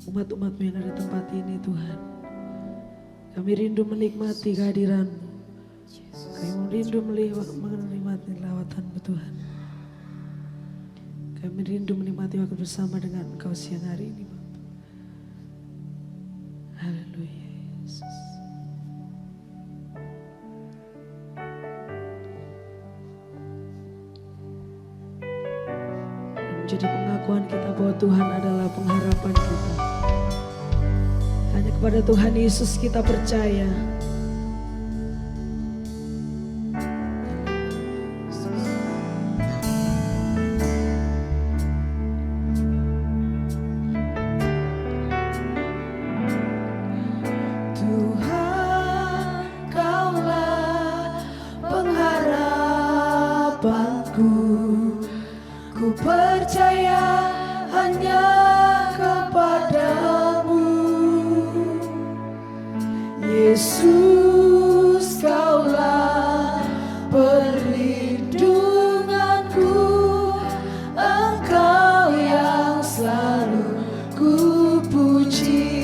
umat-umat-Mu yang ada di tempat ini Tuhan. Kami rindu menikmati kehadiran-Mu. Kami rindu menikmati lawatan-Mu Tuhan. Kami rindu menikmati waktu bersama dengan Engkau siang hari ini Bapa. Haleluya Yesus. Menjadi pengakuan kita bahwa Tuhan adalah pengharapan kita. Hanya kepada Tuhan Yesus kita percaya. Tuhan, Kaulah pengharapanku. Ku percaya hanya kepadamu, Yesus, Kaulah perlindunganku, Engkau yang selalu ku puji.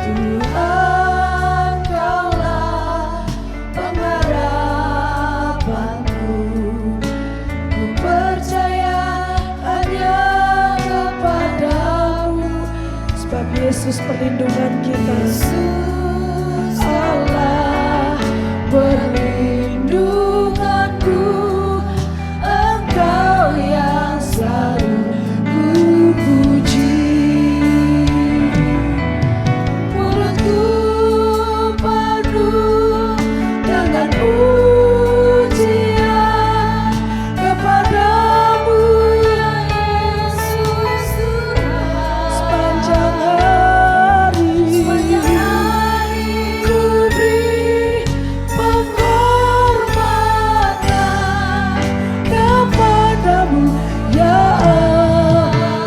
Tuhan, Kaulah pengharapanku. Ku percaya hanya kepadamu, sebab Yesus perlindungan kita. Yesus Allah perlindunganku, Engkau yang selalu ku puji. Mulutku penuh dengan pujian kepadamu ya Yesus Tuhan. Sepanjang hari ku beri penghormatan kepadamu ya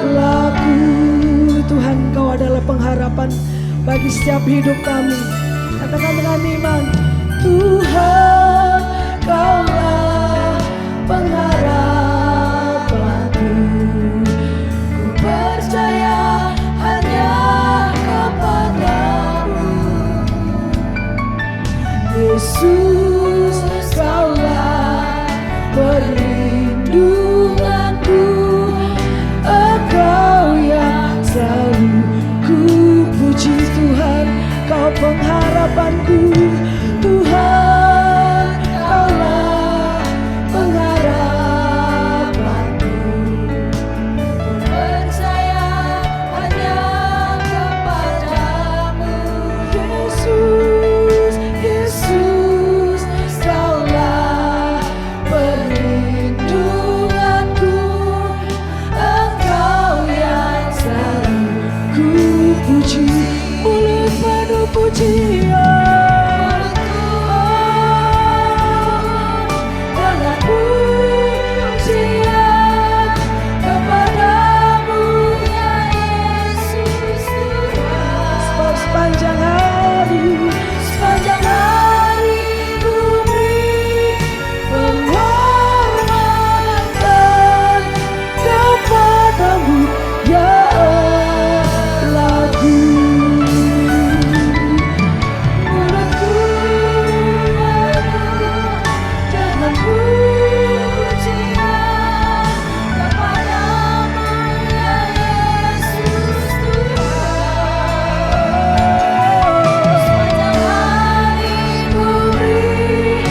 Allahku. Tuhan, Kau adalah pengharapan bagi setiap hidup kami. Katakan dengan iman, Tuhan, Kaulah pengharapanku. Ku percaya hanya kepadamu, Yesus, Kaulah perlindunganku, Engkau yang selalu ku puji. Tuhan, Kau pengharapanku. Tuhan, Kaulah pengharapanku. Ku percaya hanya kepadamu, Yesus, Yesus, Kaulah perlindunganku, Engkau yang selalu ku puji. Mulut penuh pujian, dengan pujian kepadamu ya Yesus Tuhan. Sebab sepanjang hari ku beri penghormatan kepadamu ya Allahku. Mulutku penuh dengan pujian kepadamu ya Yesus Tuhan. Sepanjang hari ku beri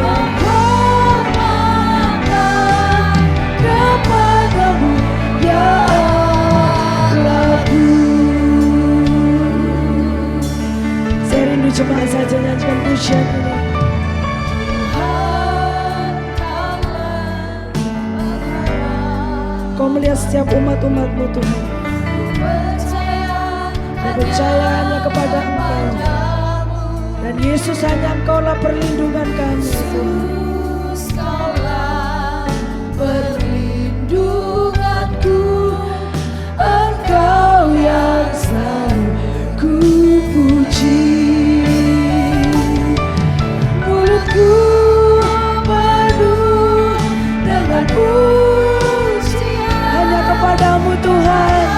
penghormatan kepadamu ya Allahku. Saya rindu cuma saja nyanyikan pujian ini. Kau melihat setiap umat-umat-Mu Tuhan. Ku percaya hanya kepada Engkau, dan Yesus hanya Engkau-lah perlindungan kami Tuhan. Perlindunganku, Engkau yang selalu ku puji. Mulutku penuh dengan pujian hanya kepadamu Tuhan.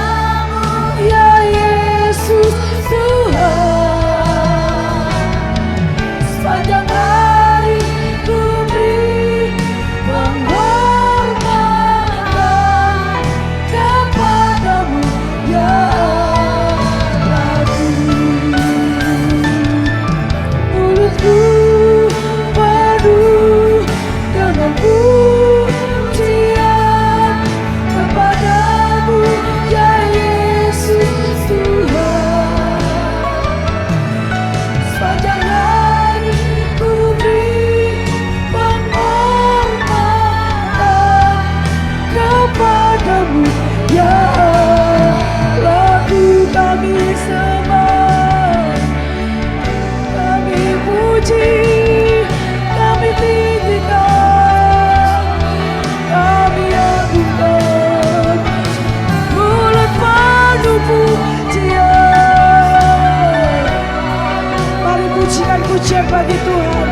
pujian bagi Tuhan.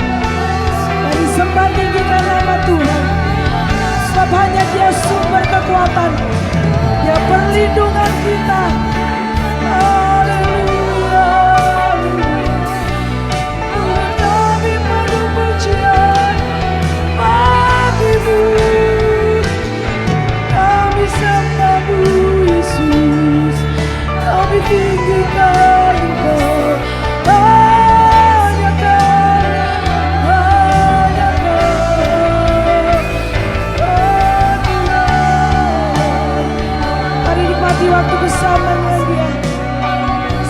Mari sembah tinggikan nama Tuhan. Sebab hanya Dia sumber kekuatan, Dia perlindungan kita. Haleluya. Kami penuh pujian bagi-Mu. Kami sembah-Mu Yesus. Kami tinggikan Engkau. Waktu bersama dengan Dia.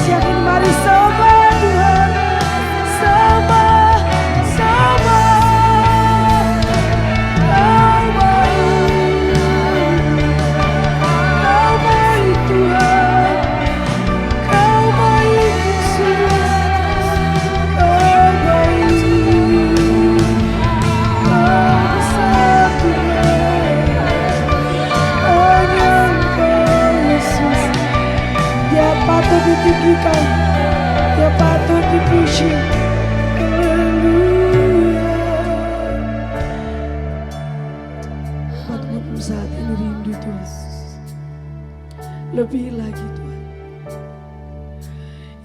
Siang ini mari sembah Tuhan. Sembah, sembah. Kau baik, Kau baik Tuhan. Kau baik Yesus. Kau baik. Kau besar Tuhan. Hanya Dia patut ditinggikan, Dia patut dipuji. Haleluya. Umat-Mu saat ini rindu Tuhan, lebih lagi Tuhan.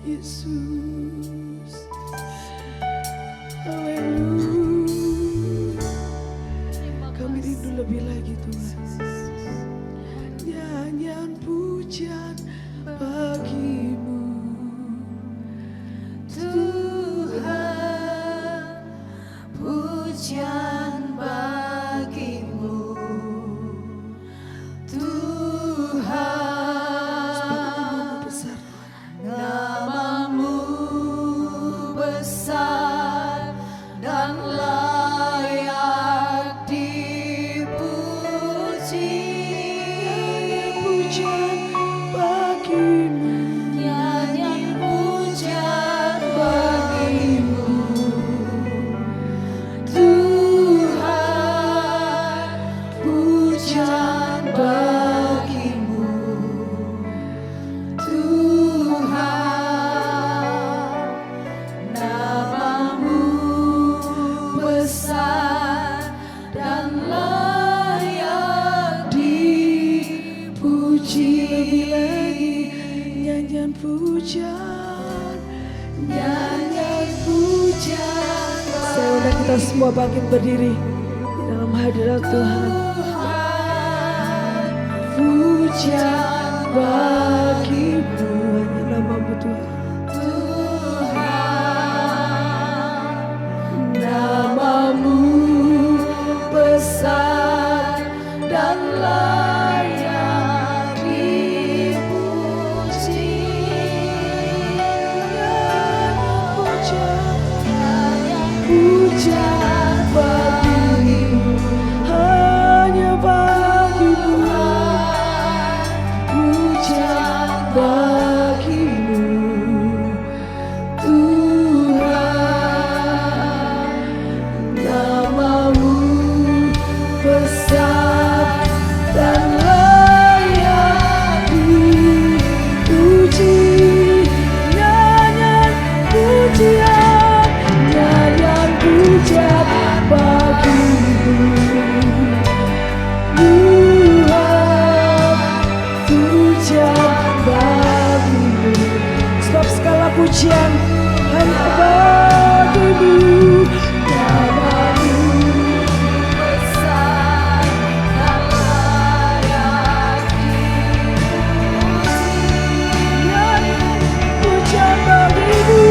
Yesus, haleluya. Kami rindu lebih lagi Tuhan. Nyanyian pujian bagi-Mu Tuhan, pujian bagi-Mu Tuhan, nama-Mu besar dan layak dipuji. Pujian bagi-Mu. Nyanyian pujian. Saya undang kita semua bangkit berdiri di dalam hadirat Tuhan. Pujian bagi-Mu, hanya nama-Mu Tuhan. Tuhan, nama-Mu besar dan layak dipuji. Pujian bagi-Mu, hanya bagi-Mu. Pujian bagi-Mu, Tuhan. Nama-Mu besar dan layak dipuji. Nyanyian pujian, nyanyian pujian bagi-Mu, Tuhan. Pujian bagi-Mu, sebab segala pujian hanya bagi-Mu. Nama-Mu besar dan layak dipuji. nyanyian pujian bagi-Mu,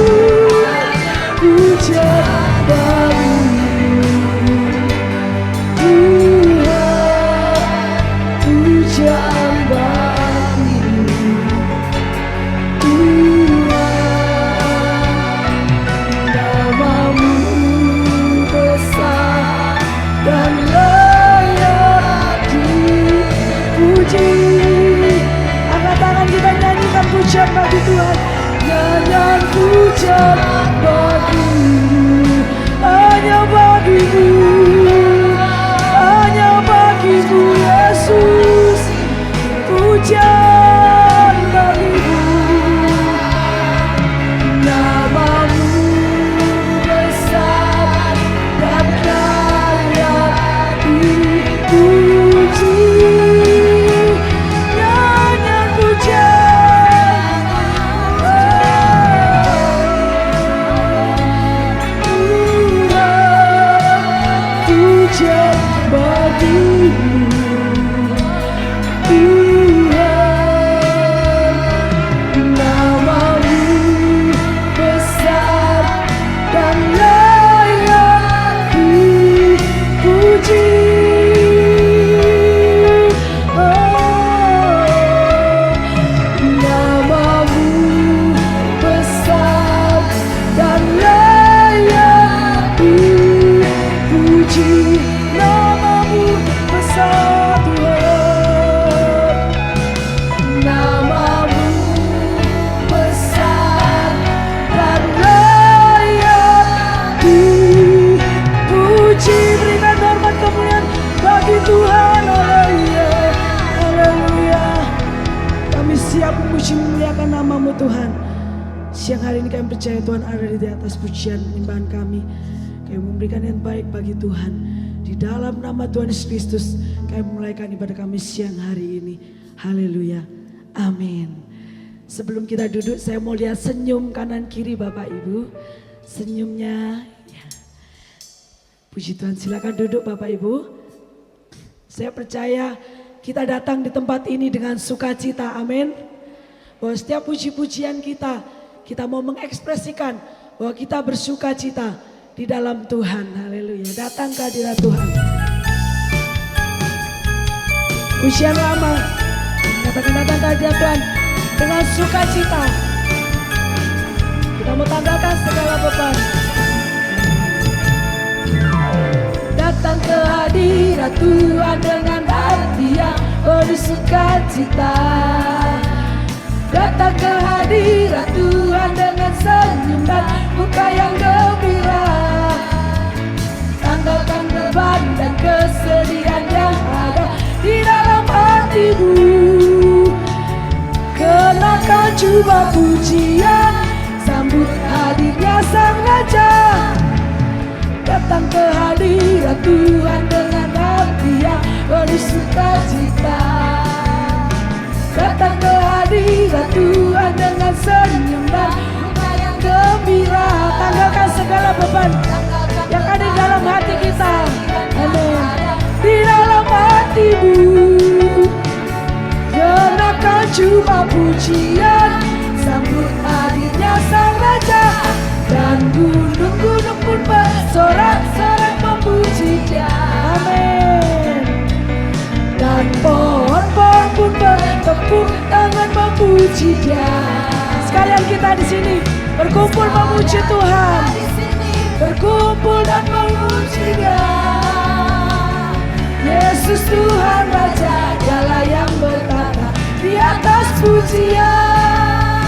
pujian bagi-Mu, Tuhan. Pujian bagi-Mu, Tuhan. Nama-Mu Namamu besar dan layak dipuji. Berikan hormat kemuliaan bagi Tuhan. Haleluya, haleluya. Kami siap memuji memuliakan nama-Mu Tuhan. Siang hari ini kami percaya Tuhan ada di atas pujian penyembahan kami. Kami memberikan yang baik bagi Tuhan. Di dalam nama Tuhan Yesus Kristus kami memulaikan ibadah kami siang hari ini. Haleluya, amin. Sebelum kita duduk saya mau lihat senyum kanan kiri Bapak Ibu. Senyumnya ya. Puji Tuhan, silakan duduk Bapak Ibu. Saya percaya kita datang di tempat ini dengan sukacita, amin. Bahwa setiap puji-pujian kita mau mengekspresikan bahwa kita bersukacita di dalam Tuhan. Haleluya. Datang ke hadirat Tuhan. Pujian lama. Katakan datang ke hadirat Tuhan dengan sukacita. Kita mau tanggalkan segala beban. Datang ke hadirat Tuhan dengan hati yang penuh sukacita. Datang ke hadirat Tuhan dengan senyum dan muka yang gembira. Tanggalkan beban dan kesedihan yang ada di dalam hatimu. Kenakan jubah pujian, sambut hadirnya Sang Raja. Datang ke hadirat Tuhan dengan hati yang penuh sukacita. Datang ke hadirat Tuhan dengan senyum dan muka yang gembira. Tanggalkan segala beban yang ada di dalam hati kita. Amin. Di dalam hatimu kenakan jubah pujian, sambut hadirnya Sang Raja. Dan gunung-gunung pun bersorak-sorak memuji Dia. Amin. Dan pohon-pohon pun bertepuk tangan memuji Dia. Sekalian kita di sini berkumpul memuji Tuhan. Berkumpul dan memuji Dia. Yesus Tuhan Raja, Dialah yang bertata di atas pujian.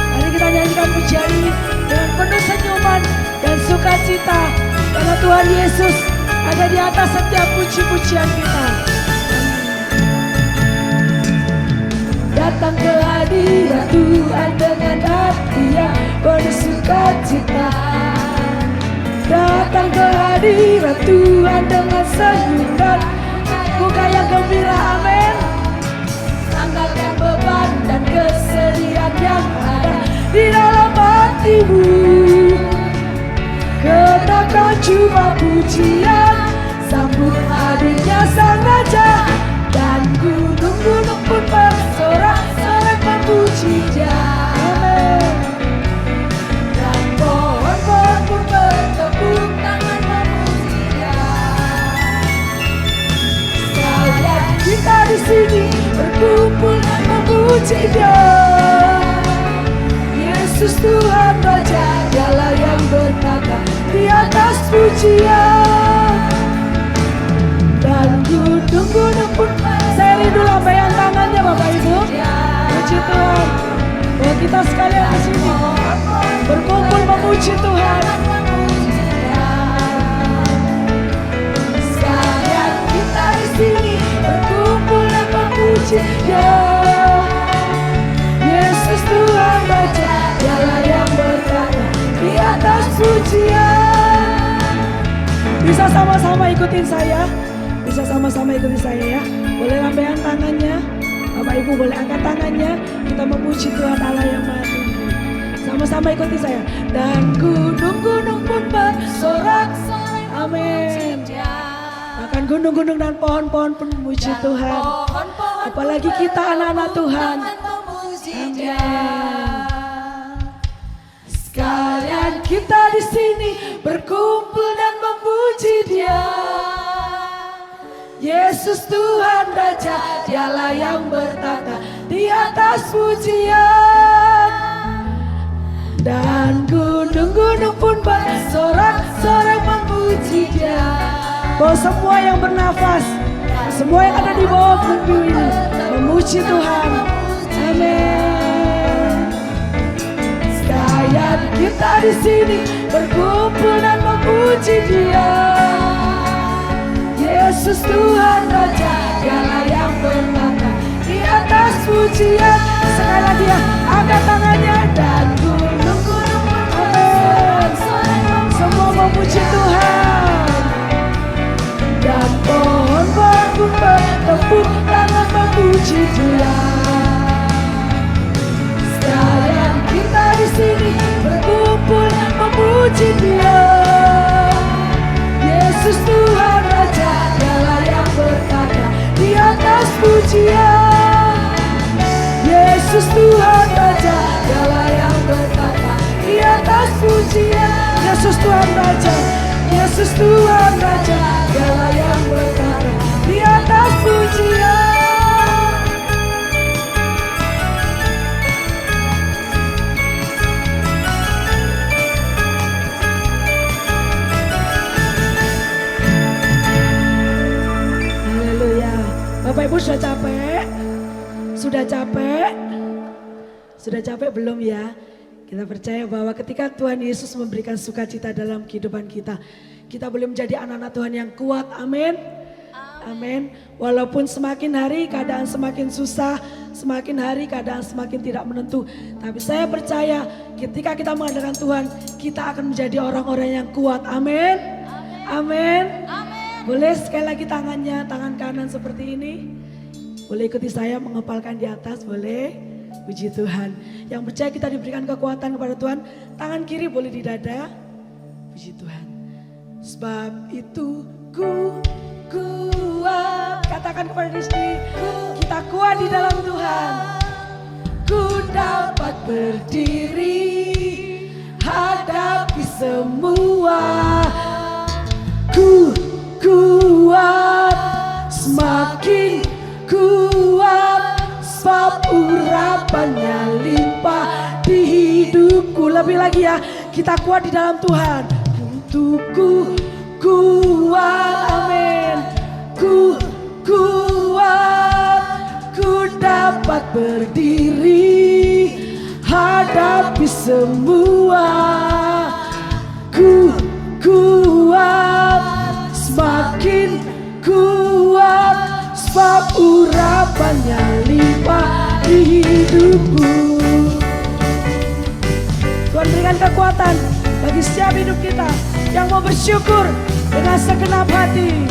Mari kita nyanyikan pujian ini dengan penuh senyuman dan sukacita, karena Tuhan Yesus ada di atas setiap puji-pujian kita. Datang ke hadirat Tuhan dengan hati yang penuh sukacita. Datang ke hadirat Tuhan dengan senyum dan muka yang gembira. Amin. Tanggalkan beban dan kesedihan yang ada di dalam hatimu. Kenakan jubah pujian, sambut hadirnya Sang Raja. Dan gunung-gunung pun bersorak-sorak memuji Dia. Amin. Dan pohon-pohon pun bertepuk tangan memuji Dia. Sekalian kita di sini berkumpul dan memuji Dia. Yesus Tuhan Raja, Dialah yang bertata di atas pujian. Dan gunung-gunung pun Saya rindu lambaian tangannya Bapak Ibu. Puji Tuhan. Bahwa kita sekalian di sini berkumpul memuji Tuhan. Sekalian kita di sini berkumpul dan memuji Dia. Yesus Tuhan Raja, Dialah yang bertata di atas pujian. Bisa sama-sama ikutin saya. Bisa sama-sama ikutin saya ya. Boleh lambaian tangannya. Bapak Ibu boleh angkat tangannya. Kita memuji Tuhan Allah yang Maha Tinggi. Sama-sama ikuti saya. Dan gunung-gunung pun bersorak-sorai. Amin. Bahkan gunung-gunung dan pohon-pohon pun memuji Tuhan. Apalagi kita anak-anak Tuhan. Amin. Sekalian kita di sini berkumpul dan memuji Dia. Yesus Tuhan Raja, Dialah yang bertata di atas pujian. Dan gunung-gunung pun bersorak-sorai memuji Dia. Bahwa semua yang bernafas, Semua yang ada di bawah punggung ini memuji Tuhan. Amin. Sekalian kita di sini berkumpul dan memuji Dia. Yesus Tuhan Raja, Dialah yang bertata di atas pujian. Sekali lagi ya, angkat tangannya dan gunung-gunung. Amin. Semua memuji Tuhan. Dan pohon-pohon pun bertepuk tangan memuji Dia. Sekalian kita di sini berkumpul memuji Dia. Yesus Tuhan Raja, Dialah yang bertata di atas pujian. Yesus Tuhan Raja, Dialah yang bertata di atas pujian. Yesus Tuhan Raja, Yesus Tuhan Raja, Dialah yang bertata di atas pujian. Haleluya. Bapak Ibu sudah capek? Sudah capek? Sudah capek belum ya? Kita percaya bahwa ketika Tuhan Yesus memberikan sukacita dalam kehidupan kita, kita boleh menjadi anak-anak Tuhan yang kuat. Amin. Amin. Walaupun semakin hari keadaan semakin susah, semakin hari keadaan semakin tidak menentu, tapi saya percaya ketika kita mengandalkan Tuhan, kita akan menjadi orang-orang yang kuat. Amin. Amin. Boleh sekali lagi tangannya, tangan kanan seperti ini. Boleh ikuti saya mengepalkan di atas, boleh. Puji Tuhan. Yang percaya kita diberikan kekuatan kepada Tuhan, tangan kiri boleh di dada. Puji Tuhan. Sebab itu ku kuat. Katakan kepada diri sendiri, kita kuat di dalam Tuhan. Ku dapat berdiri hadapi semua. Ku kuat, semakin kuat, sebab urapannya limpah di hidupku. Lebih lagi ya, kita kuat di dalam Tuhan. Untukku kuat, amin. Ku kuat, ku dapat berdiri hadapi semua. Ku kuat, semakin kuat, sebab urapannya limpah di hidupku. Tuhan berikan kekuatan bagi setiap hidup kita yang mau bersyukur dengan segenap hati.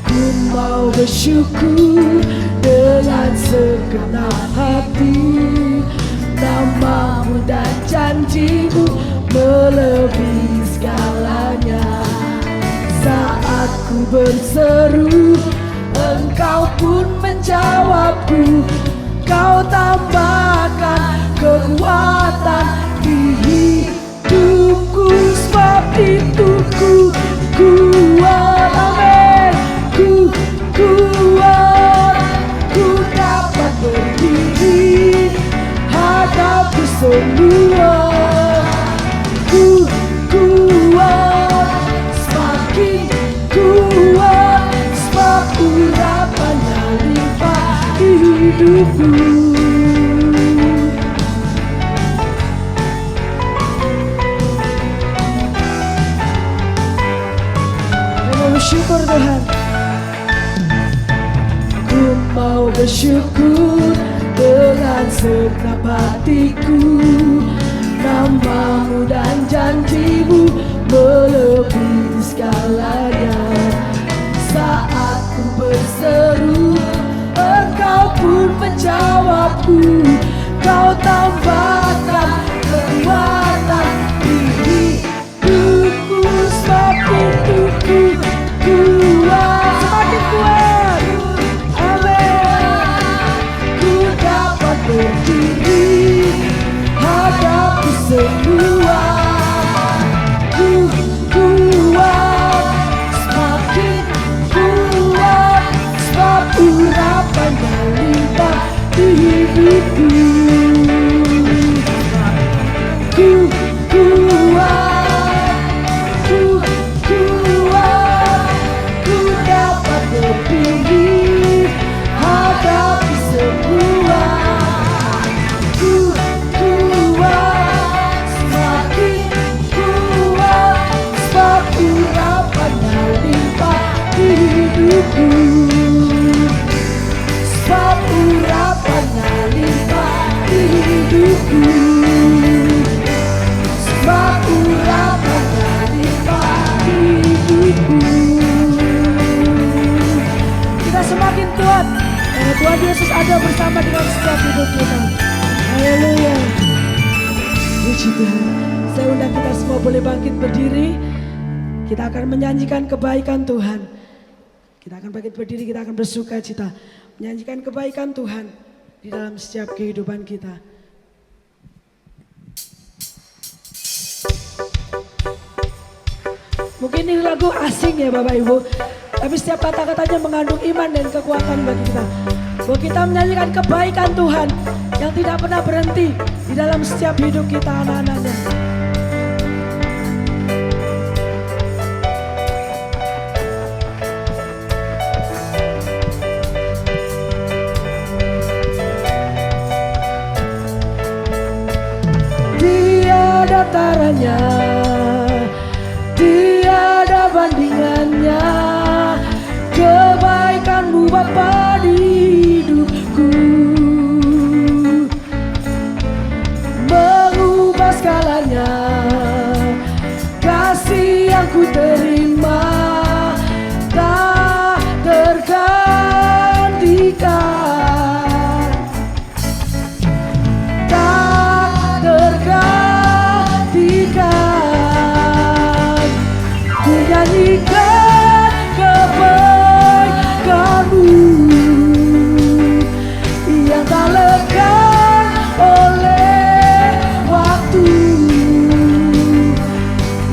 Ku mau bersyukur dengan segenap hati. Nama-Mu dan janji-Mu melebihi segalanya. Saat ku berseru, Engkau pun menjawabku. Kau tambahkan kekuatan di hidupku. Sebab itu ku kuat, amin. Ku kuat, ku dapat berdiri hadapi semua. Ku kuat, semakin kuat, sebab urapannya limpah di hidupku. Bersyukur Tuhan. Ku mau bersyukur dengan segenap hatiku. Nama-Mu dan janji-Mu melebihi segalanya. Saat ku berseru, Engkau pun menjawabku. Kau tambahkan kekuatan di hidupku. Sebab itu ku kuat, semakin kuat, amin. Ku dapat berdiri hadapi semua. Ku kuat, Tuhan Yesus ada bersama dengan setiap hidup kita. Haleluya. Puji Tuhan. Saya undang kita semua boleh bangkit berdiri. Kita akan menyanyikan kebaikan Tuhan. Kita akan bangkit berdiri, kita akan bersuka cita. Menyanyikan kebaikan Tuhan di dalam setiap kehidupan kita. Mungkin ini lagu asing ya Bapak Ibu, tapi setiap kata-katanya mengandung iman dan kekuatan bagi kita. Bahwa kita menyanyikan kebaikan Tuhan yang tidak pernah berhenti di dalam setiap hidup kita anak-anaknya. Tiada taranya, tiada bandingannya, kebaikanmu Bapa di hidupku, mengubah segalanya, kasih yang ku terima tak tergantikan, tak tergantikan. Ku nyanyikan kebaikanmu yang tak lekang oleh waktu,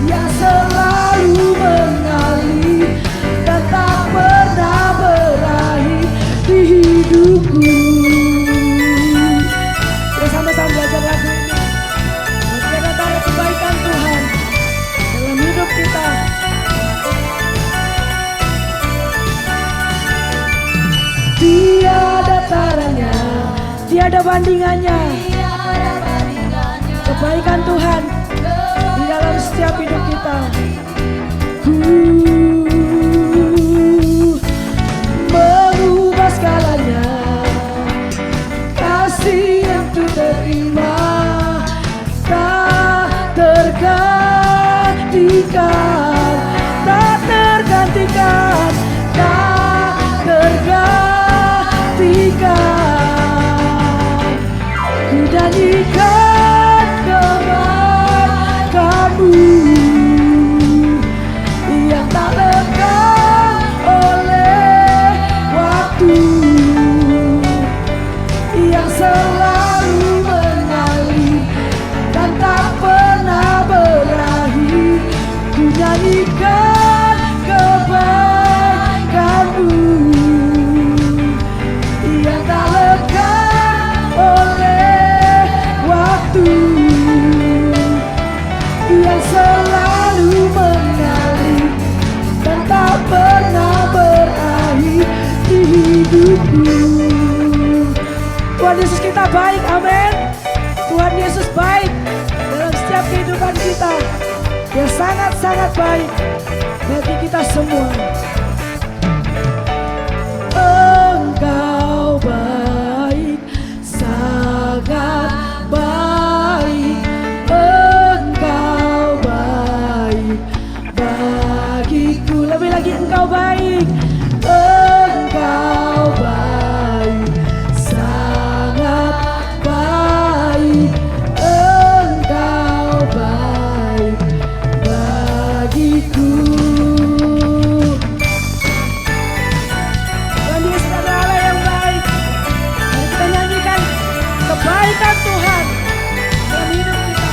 yang selalu mengalir dan tak pernah berakhir di hidupku. Kita sama-sama belajar lagu ini. Masih ada tanda kebaikan Tuhan dalam hidup kita. Tiada taranya, tiada bandingannya, kebaikan Tuhan di dalam setiap hidup kita. Mengubah segalanya, kasih yang ku terima tak tergantikan, tak tergantikan, tak tergantikan. Ku nyanyikan kebaikanmu yang tak lekang oleh waktu, yang selalu mengalir dan tak pernah berakhir. Ku nyanyikan kebaikanmu yang tak lekang oleh waktu, yang selalu mengalir dan tak pernah berakhir di hidupku. Tuhan Yesus kita baik, amin. Tuhan Yesus baik dalam setiap kehidupan kita. Dia sangat-sangat baik bagi kita semua. Engkau baik, sangat baik. Engkau baik bagiku. Lebih lagi engkau baik. Engkau baik, sangat baik. Engkau baik bagiku. Tuhan Yesus adalah Allah yang baik. Mari kita nyanyikan kebaikan Tuhan dalam hidup kita.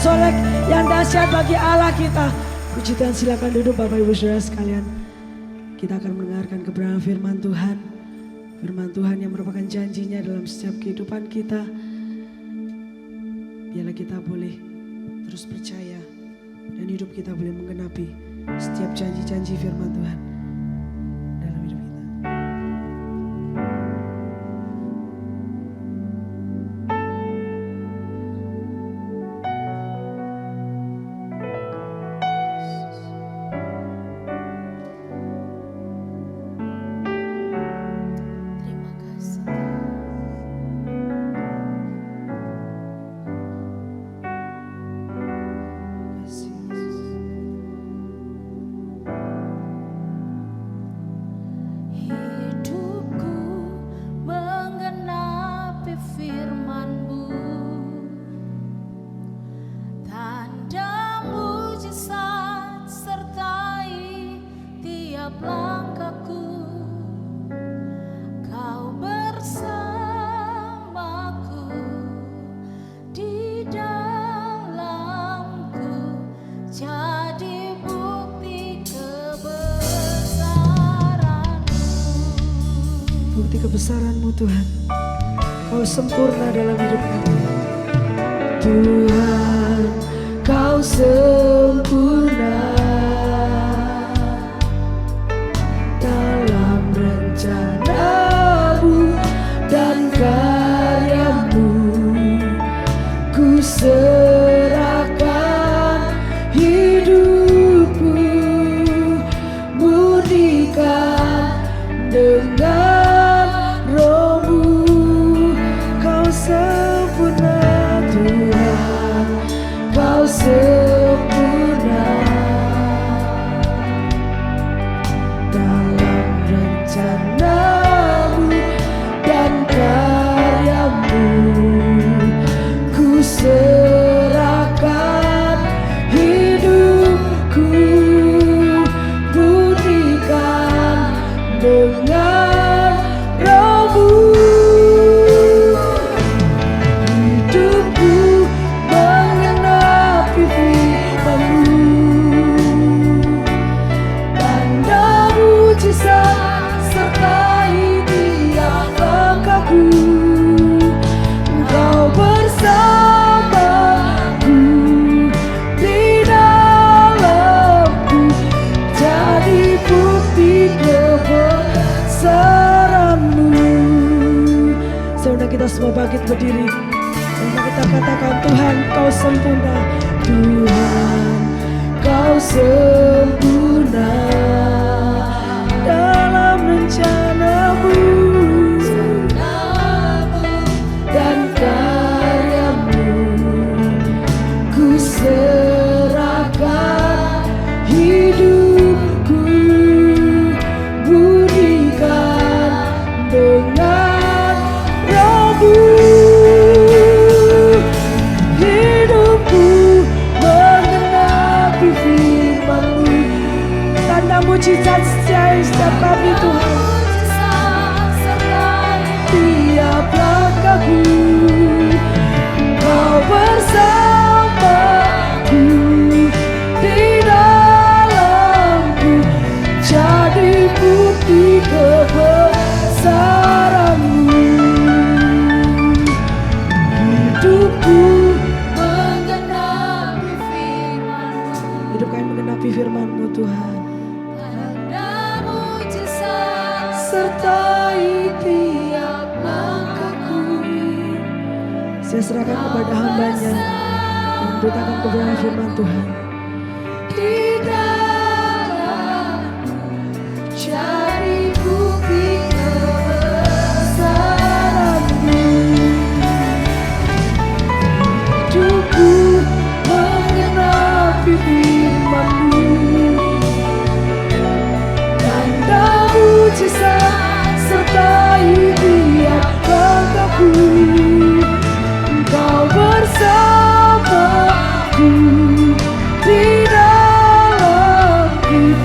tersolek, yang dahsyat bagi Allah kita. Puji Tuhan, silakan duduk Bapak Ibu Saudara sekalian. Kita akan mendengarkan kebenaran firman Tuhan. Firman Tuhan yang merupakan janjinya dalam setiap kehidupan kita. Biarlah kita boleh terus percaya dan hidup kita boleh menggenapi setiap janji-janji firman Tuhan dalam hidup kita. Kebesaran-Mu Tuhan, Kau sempurna dalam hidup kami. Tuhan, Kau sempurna dalam rencana-Mu dan karya-Mu. Ku serahkan hidupku, murnikan dengan sempurna dalam rencana-Mu dan karya-Mu. Ku serahkan hidupku, murnikan dengan Roh-Mu. Kita semua bangkit berdiri dan kita katakan, Tuhan Kau sempurna, Tuhan Kau sempurna dalam rencana-Mu dan karya-Mu. Ku serahkan hidupku, murnikan dengan hidupku mengenapi firman-Mu. Tanda mujizat setiap kami Tuhan, tiap langkahku Kau bersamaku, di dalamku jadi bukti kebesaran-Mu. Hidup kami mengenapi firman-Mu Tuhan. Tanda mujizat sertai tiap langkahku. Saya serahkan kepada hamba-Nya yang memberitakan kebenaran firman Tuhan. Di dalamku jadi bukti kebesaran-Mu. Hidupku mengenapi firman-Mu, tanda mujizat sertai tiap langkahku. Engkau bersamaku, di dalamku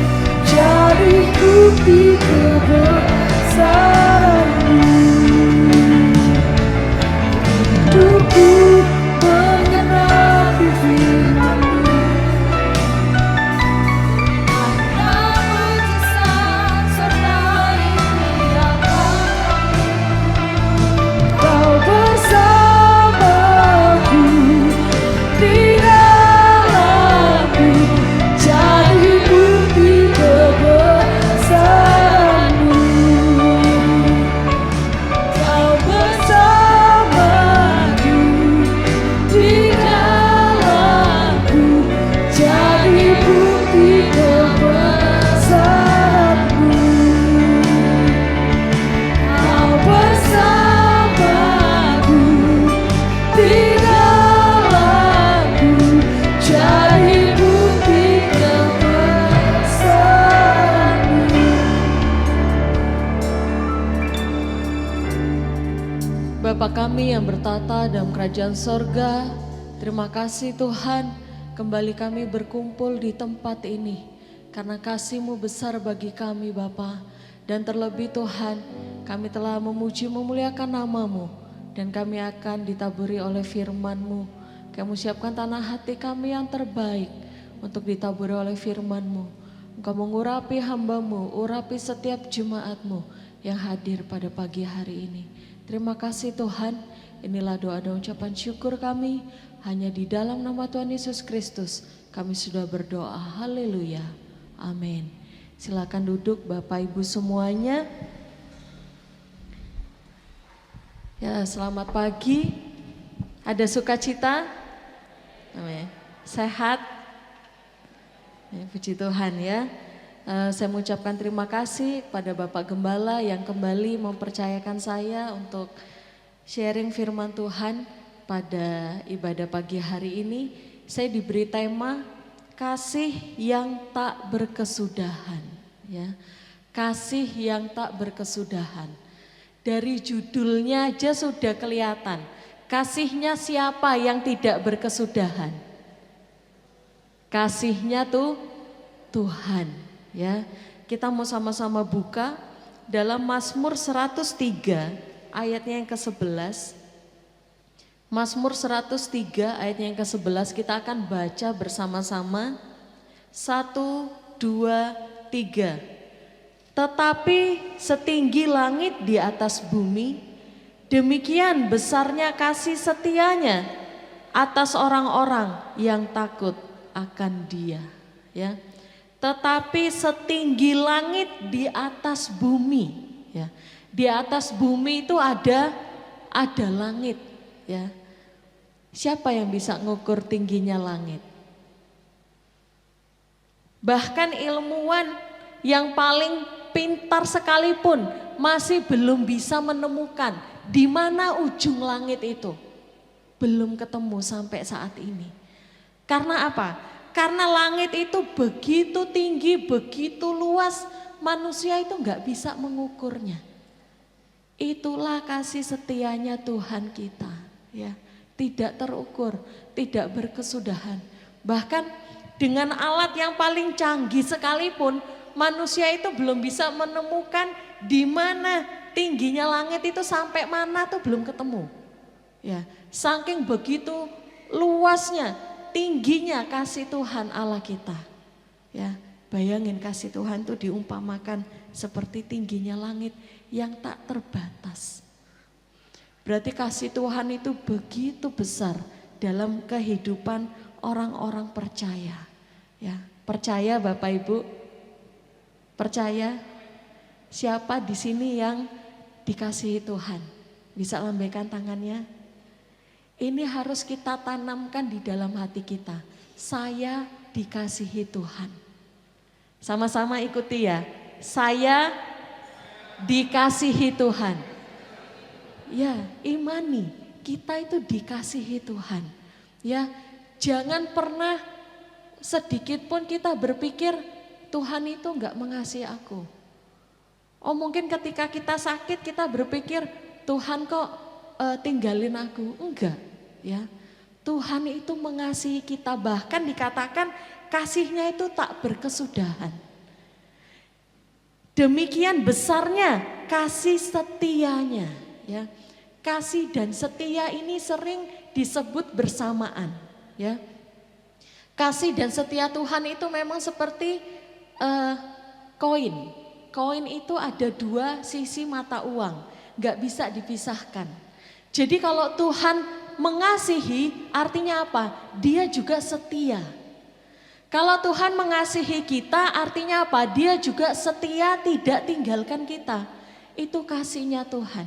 jadi bukti kebesaran-Mu. Hidupku mengenapi firman-Mu. kami yang bertata dalam kerajaan sorga, terima kasih Tuhan, kembali kami berkumpul di tempat ini. Karena kasih-Mu besar bagi kami Bapa. Dan terlebih Tuhan, kami telah memuji memuliakan nama-Mu. Dan kami akan ditaburi oleh firman-Mu. Kami siapkan tanah hati kami yang terbaik untuk ditaburi oleh firman-Mu. Engkau mengurapi hamba-Mu, urapi setiap jemaat-Mu yang hadir pada pagi hari ini. Terima kasih Tuhan, inilah doa dan ucapan syukur kami. Hanya di dalam nama Tuhan Yesus Kristus kami sudah berdoa. Haleluya. Amin. Silakan duduk Bapak Ibu semuanya. Ya, selamat pagi. Ada sukacita? Amin. Sehat? Ya, puji Tuhan ya. Saya mengucapkan terima kasih pada Bapak Gembala yang kembali mempercayakan saya untuk sharing firman Tuhan pada ibadah pagi hari ini. Saya diberi tema kasih yang tak berkesudahan, ya. Kasih yang tak berkesudahan. Dari judulnya aja sudah kelihatan. Kasihnya siapa yang tidak berkesudahan? Kasihnya tuh Tuhan. Ya, kita mau sama-sama buka dalam Mazmur 103 ayatnya yang ke-11. Mazmur 103 ayatnya yang ke-11 kita akan baca bersama-sama. 1, 2, 3. Tetapi setinggi langit di atas bumi, demikian besarnya kasih setianya atas orang-orang yang takut akan Dia. Ya. Tetapi setinggi langit di atas bumi, ya. Di atas bumi itu ada langit, ya. Siapa yang bisa ngukur tingginya langit? Bahkan ilmuwan yang paling pintar sekalipun masih belum bisa menemukan di mana ujung langit itu. Belum ketemu sampai saat ini. Karena apa? Karena langit itu begitu tinggi, begitu luas, manusia itu nggak bisa mengukurnya. Itulah kasih setianya Tuhan kita, ya. Tidak terukur, tidak berkesudahan. Bahkan dengan alat yang paling canggih sekalipun, manusia itu belum bisa menemukan di mana tingginya langit itu sampai mana tuh belum ketemu. Ya, saking begitu luasnya, tingginya kasih Tuhan Allah kita. Ya, bayangin kasih Tuhan itu diumpamakan seperti tingginya langit yang tak terbatas. Berarti kasih Tuhan itu begitu besar dalam kehidupan orang-orang percaya. Ya, percaya Bapak Ibu? Percaya? Siapa di sini yang dikasihi Tuhan? Bisa lambaikan tangannya? Ini harus kita tanamkan di dalam hati kita. Saya dikasihi Tuhan. Sama-sama ikuti ya. Saya dikasihi Tuhan. Ya, imani. Kita itu dikasihi Tuhan. Ya, jangan pernah sedikit pun kita berpikir Tuhan itu enggak mengasihi aku. Oh, mungkin ketika kita sakit kita berpikir Tuhan kok tinggalin aku. Enggak. Ya, Tuhan itu mengasihi kita, bahkan dikatakan kasihnya itu tak berkesudahan. Demikian besarnya kasih setianya, ya. Kasih dan setia ini sering disebut bersamaan, ya. Kasih dan setia Tuhan itu memang seperti koin. Koin itu ada dua sisi mata uang, nggak bisa dipisahkan. Jadi kalau Tuhan mengasihi artinya apa? Dia juga setia. Kalau Tuhan mengasihi kita artinya apa? Dia juga setia, tidak tinggalkan kita. Itu kasihnya Tuhan.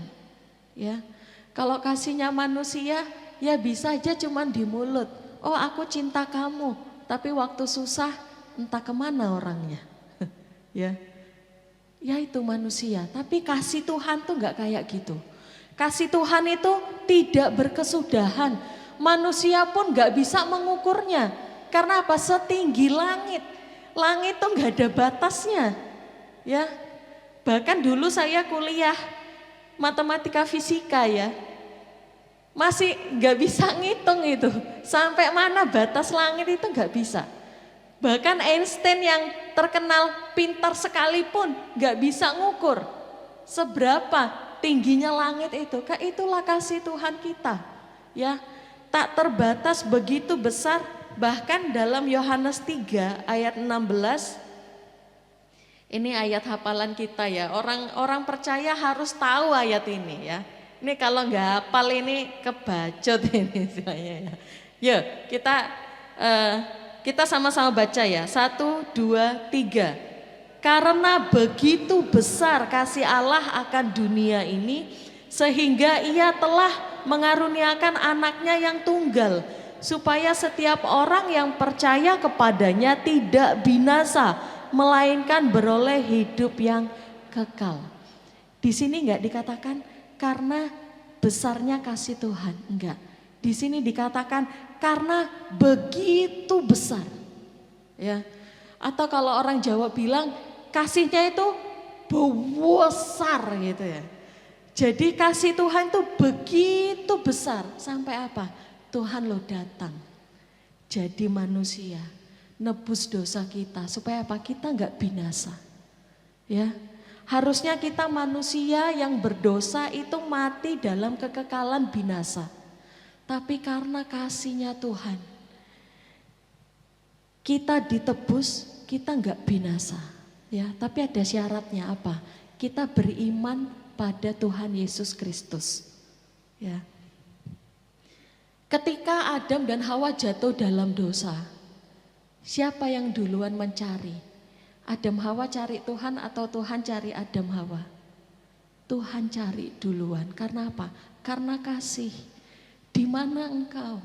Ya. Kalau kasihnya manusia ya bisa aja cuman di mulut. Oh, aku cinta kamu, tapi waktu susah entah kemana orangnya. Ya. Ya itu manusia, tapi kasih Tuhan tuh enggak kayak gitu. Kasih Tuhan itu tidak berkesudahan. Manusia pun gak bisa mengukurnya. Karena apa? Setinggi langit. Langit tuh gak ada batasnya. Ya. Bahkan dulu saya kuliah matematika fisika ya. Masih nggak bisa ngitung itu. Sampai mana batas langit itu nggak bisa. Bahkan Einstein yang terkenal pintar sekalipun nggak bisa ngukur seberapa tingginya langit itu. Itulah kasih Tuhan kita. Ya, tak terbatas, begitu besar. Bahkan dalam Yohanes 3 ayat 16, ini ayat hafalan kita ya. Orang percaya harus tahu ayat ini ya. Ini kalau nggak hafal ini kebacut ini saya ya. Yuk kita sama-sama baca ya. 1, 2, 3. Karena begitu besar kasih Allah akan dunia ini, sehingga Ia telah mengaruniakan anaknya yang tunggal, supaya setiap orang yang percaya kepadanya tidak binasa, melainkan beroleh hidup yang kekal. Di sini enggak dikatakan karena besarnya kasih Tuhan, enggak. Di sini dikatakan karena begitu besar. Ya. Atau kalau orang Jawa bilang kasihnya itu besar gitu ya. Jadi kasih Tuhan itu begitu besar sampai apa? Tuhan lo datang jadi manusia, nebus dosa kita supaya apa? Kita enggak binasa. Ya. Harusnya kita manusia yang berdosa itu mati dalam kekekalan binasa. Tapi karena kasihnya Tuhan, kita ditebus, kita enggak binasa. Ya, tapi ada syaratnya apa? Kita beriman pada Tuhan Yesus Kristus. Ya. Ketika Adam dan Hawa jatuh dalam dosa, siapa yang duluan mencari? Adam Hawa cari Tuhan atau Tuhan cari Adam Hawa? Tuhan cari duluan. Karena apa? Karena kasih. Di mana engkau?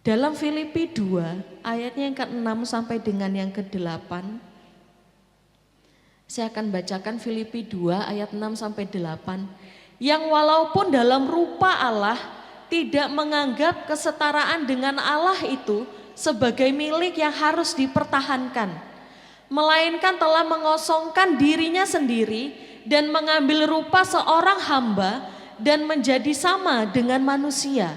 Dalam Filipi 2 ayatnya yang ke-6 sampai dengan yang ke-8, saya akan bacakan Filipi 2 ayat 6 sampai 8. Yang walaupun dalam rupa Allah tidak menganggap kesetaraan dengan Allah itu sebagai milik yang harus dipertahankan, melainkan telah mengosongkan dirinya sendiri dan mengambil rupa seorang hamba dan menjadi sama dengan manusia.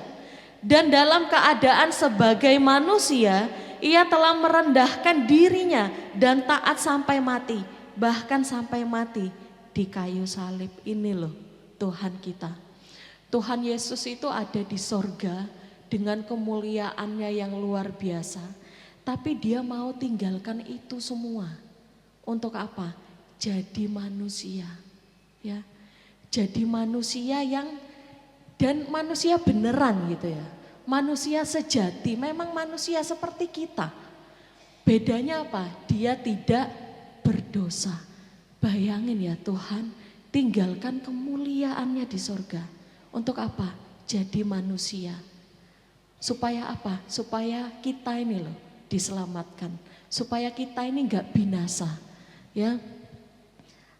Dan dalam keadaan sebagai manusia, ia telah merendahkan dirinya dan taat sampai mati, bahkan sampai mati di kayu salib. Ini loh Tuhan kita. Tuhan Yesus itu ada di sorga dengan kemuliaannya yang luar biasa. Tapi dia mau tinggalkan itu semua. Untuk apa? Jadi manusia. Ya. Jadi manusia yang, dan manusia beneran gitu ya. Manusia sejati, memang manusia seperti kita. Bedanya apa? Dia tidak berdosa. Bayangin ya, Tuhan tinggalkan kemuliaannya di sorga. Untuk apa? Jadi manusia. Supaya apa? Supaya kita ini loh diselamatkan. Supaya kita ini enggak binasa. Ya.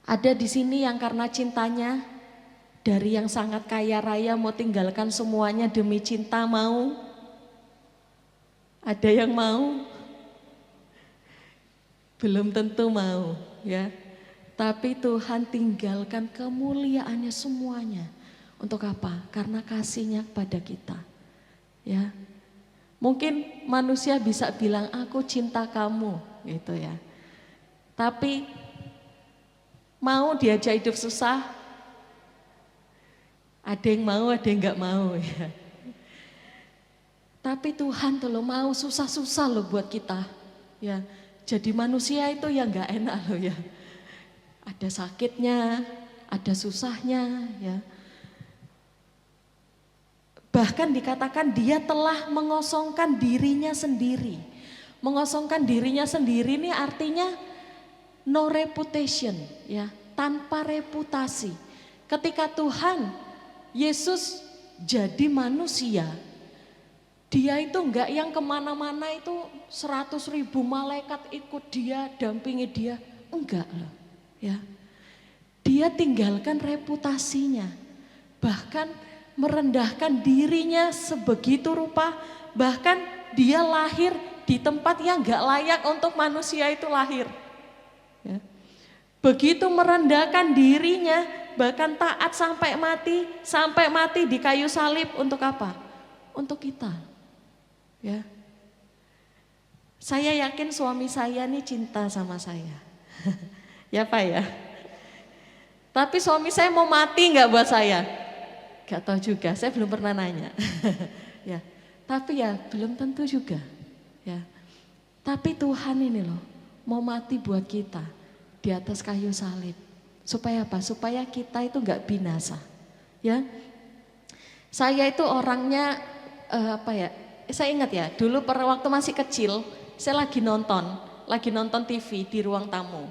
Ada di sini yang karena cintanya dari yang sangat kaya raya mau tinggalkan semuanya demi cinta, mau? Ada yang mau? Belum tentu mau, ya. Tapi Tuhan tinggalkan kemuliaannya semuanya. Untuk apa? Karena kasihnya kepada kita. Ya. Mungkin manusia bisa bilang aku cinta kamu, gitu ya. Tapi mau diajak hidup susah? Ada yang mau, ada yang enggak mau ya. Tapi Tuhan tuh lo mau susah-susah lo buat kita. Ya. Jadi manusia itu yang enggak enak loh ya. Ada sakitnya, ada susahnya ya. Bahkan dikatakan dia telah mengosongkan dirinya sendiri. Mengosongkan dirinya sendiri ini artinya no reputation ya, tanpa reputasi. Ketika Tuhan Yesus jadi manusia, dia itu enggak yang kemana-mana itu 100.000 malaikat ikut dia, dampingi dia, enggak loh ya. Dia tinggalkan reputasinya, bahkan merendahkan dirinya sebegitu rupa, bahkan dia lahir di tempat yang enggak layak untuk manusia itu lahir. Ya. Begitu merendahkan dirinya, bahkan taat sampai mati di kayu salib untuk apa? Untuk kita. Ya. Saya yakin suami saya nih cinta sama saya. Ya Pak ya. Tapi suami saya mau mati nggak buat saya? Gak tahu juga, saya belum pernah nanya. Ya. Tapi ya belum tentu juga. Ya. Tapi Tuhan ini loh mau mati buat kita di atas kayu salib. Supaya apa? Supaya kita itu nggak binasa. Ya. Saya itu orangnya saya ingat ya, dulu waktu masih kecil, saya lagi nonton TV di ruang tamu.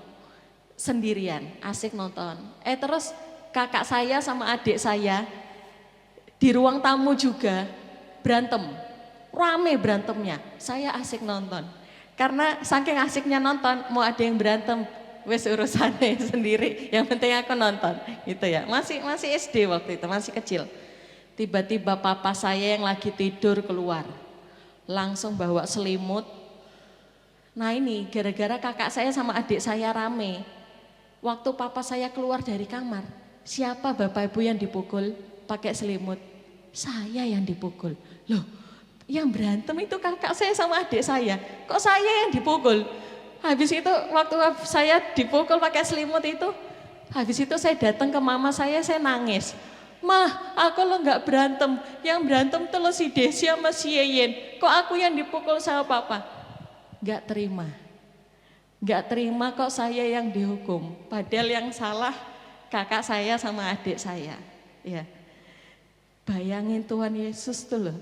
Sendirian, asik nonton. Terus kakak saya sama adik saya di ruang tamu juga berantem. Rame berantemnya. Saya asik nonton. Karena saking asiknya nonton, mau ada yang berantem, wes urusannya sendiri. Yang penting aku nonton, gitu ya. Masih SD waktu itu, masih kecil. Tiba-tiba papa saya yang lagi tidur keluar. Langsung bawa selimut. Nah ini gara-gara kakak saya sama adik saya rame. Waktu papa saya keluar dari kamar, siapa bapak ibu yang dipukul pakai selimut? Saya yang dipukul. Loh, yang berantem itu kakak saya sama adik saya. Kok saya yang dipukul? Habis itu waktu saya dipukul pakai selimut itu, habis itu saya datang ke mama saya nangis. Mah, aku lo nggak berantem. Yang berantem tuh lo si Desi sama si Yeyen. Kok aku yang dipukul sama papa? Nggak terima. Nggak terima kok saya yang dihukum. Padahal yang salah kakak saya sama adik saya. Ya. Bayangin Tuhan Yesus tuh loh.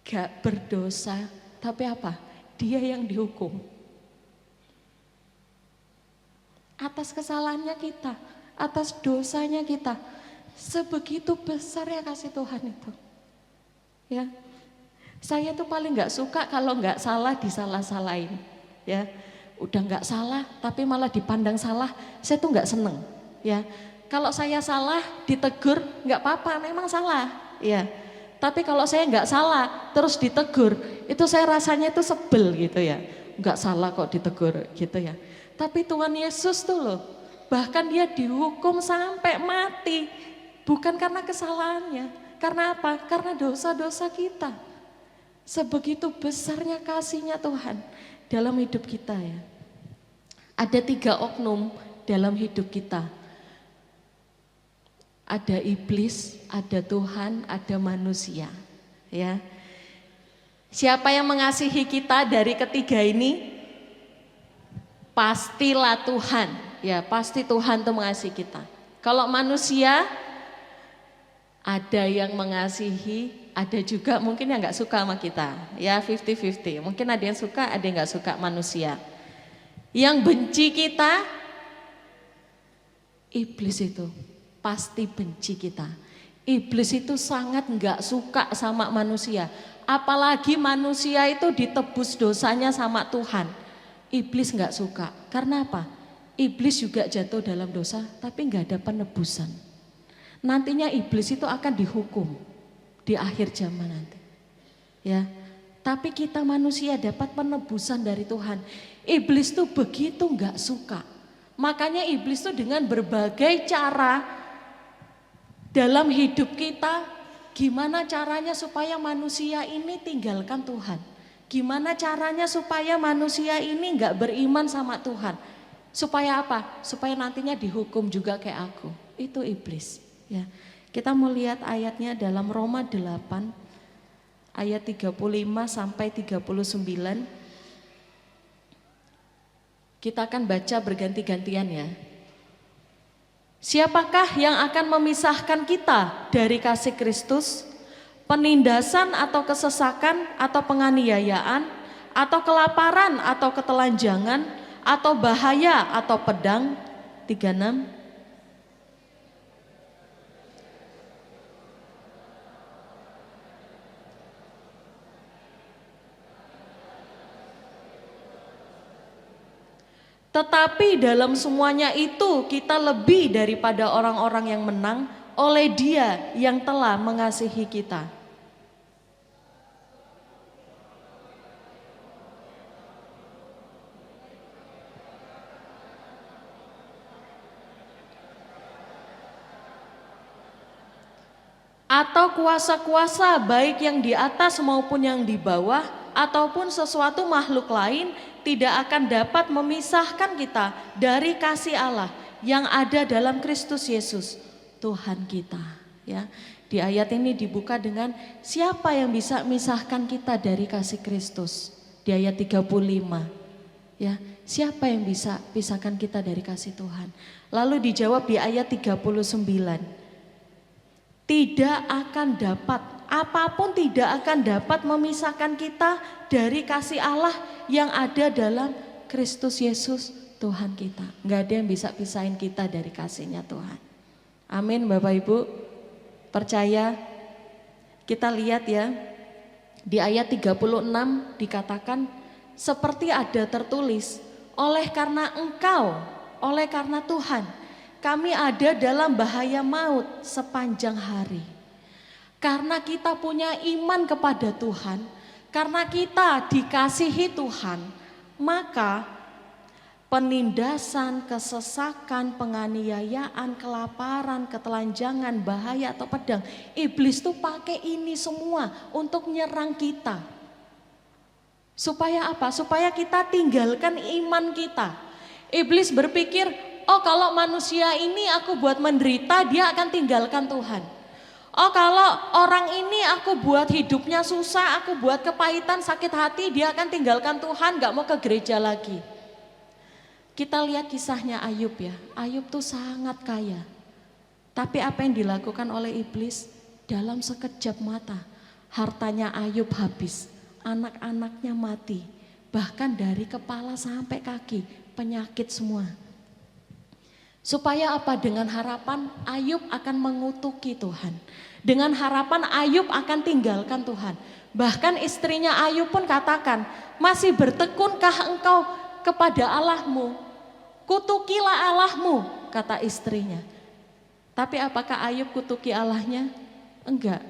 Gak berdosa, tapi apa? Dia yang dihukum. Atas kesalahannya kita, atas dosanya kita. Sebegitu besar ya kasih Tuhan itu. Ya. Saya tuh paling gak suka kalau gak salah disalah-salahin. Ya. Udah gak salah tapi malah dipandang salah, saya tuh gak seneng. Ya. Kalau saya salah ditegur gak apa-apa, memang salah. Ya. Tapi kalau saya gak salah terus ditegur, itu saya rasanya itu sebel gitu ya. Gak salah kok ditegur gitu ya. Tapi Tuhan Yesus tuh loh, bahkan dia dihukum sampai mati. Bukan karena kesalahannya, karena apa? Karena dosa-dosa kita. Sebegitu besarnya kasihnya Tuhan dalam hidup kita ya. Ada 3 oknum dalam hidup kita. Ada iblis, ada Tuhan, ada manusia. Ya. Siapa yang mengasihi kita dari ketiga ini? Pastilah Tuhan. Ya, pasti Tuhan tuh mengasihi kita. Kalau manusia ada yang mengasihi, ada juga mungkin yang gak suka sama kita. Ya 50-50, mungkin ada yang suka, ada yang gak suka manusia. Yang benci kita, iblis itu pasti benci kita. Iblis itu sangat gak suka sama manusia. Apalagi manusia itu ditebus dosanya sama Tuhan. Iblis gak suka, karena apa? Iblis juga jatuh dalam dosa, tapi gak ada penebusan. Nantinya iblis itu akan dihukum di akhir zaman nanti. Ya. Tapi kita manusia dapat penebusan dari Tuhan. Iblis tuh begitu enggak suka. Makanya iblis tuh dengan berbagai cara dalam hidup kita, gimana caranya supaya manusia ini tinggalkan Tuhan. Gimana caranya supaya manusia ini enggak beriman sama Tuhan. Supaya apa? Supaya nantinya dihukum juga kayak aku. Itu iblis. Ya, kita mau lihat ayatnya dalam Roma 8 ayat 35 sampai 39. Kita akan baca berganti-gantian ya. Siapakah yang akan memisahkan kita dari kasih Kristus? Penindasan atau kesesakan atau penganiayaan atau kelaparan atau ketelanjangan atau bahaya atau pedang? 36. Tetapi dalam semuanya itu kita lebih daripada orang-orang yang menang oleh Dia yang telah mengasihi kita. atau kuasa-kuasa baik yang di atas maupun yang di bawah ataupun sesuatu makhluk lain tidak akan dapat memisahkan kita dari kasih Allah yang ada dalam Kristus Yesus Tuhan kita. Ya, di ayat ini dibuka dengan siapa yang bisa misahkan kita dari kasih Kristus. Di ayat 35. Ya, siapa yang bisa pisahkan kita dari kasih Tuhan? Lalu dijawab di ayat 39. Tidak akan dapat, apapun tidak akan dapat memisahkan kita dari kasih Allah yang ada dalam Kristus Yesus Tuhan kita. Nggak ada yang bisa pisahin kita dari kasihnya Tuhan. Amin Bapak Ibu. Percaya? Kita lihat ya. Di ayat 36 dikatakan seperti ada tertulis, oleh karena engkau, oleh karena Tuhan, kami ada dalam bahaya maut sepanjang hari. Karena kita punya iman kepada Tuhan, karena kita dikasihi Tuhan, maka penindasan, kesesakan, penganiayaan, kelaparan, ketelanjangan, bahaya atau pedang, iblis tuh pakai ini semua untuk menyerang kita. Supaya apa? Supaya kita tinggalkan iman kita. Iblis berpikir, oh kalau manusia ini aku buat menderita, dia akan tinggalkan Tuhan. Oh kalau orang ini aku buat hidupnya susah, aku buat kepahitan, sakit hati, dia akan tinggalkan Tuhan, gak mau ke gereja lagi. Kita lihat kisahnya Ayub ya, Ayub tuh sangat kaya. Tapi apa yang dilakukan oleh iblis? Dalam sekejap mata, hartanya Ayub habis, anak-anaknya mati. Bahkan dari kepala sampai kaki, penyakit semua. Supaya apa? Dengan harapan Ayub akan mengutuki Tuhan. Dengan harapan Ayub akan tinggalkan Tuhan. Bahkan istrinya Ayub pun katakan, masih bertekunkah engkau kepada Allahmu? Kutukilah Allahmu, kata istrinya. Tapi apakah Ayub kutuki Allahnya? Enggak.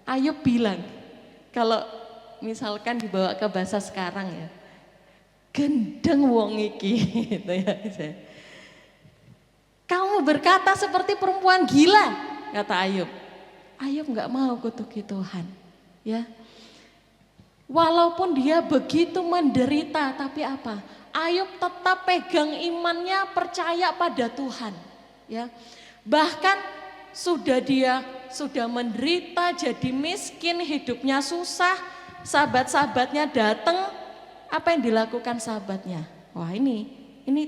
Ayub bilang, kalau misalkan dibawa ke bahasa sekarang ya, gendeng wong iki gitu ya. Kamu berkata seperti perempuan gila, kata Ayub. Ayub nggak mau kutuki Tuhan, ya. Walaupun dia begitu menderita, tapi apa? Ayub tetap pegang imannya, percaya pada Tuhan, ya. Bahkan sudah menderita, jadi miskin, hidupnya susah. Sahabat-sahabatnya datang, apa yang dilakukan sahabatnya? Wah ini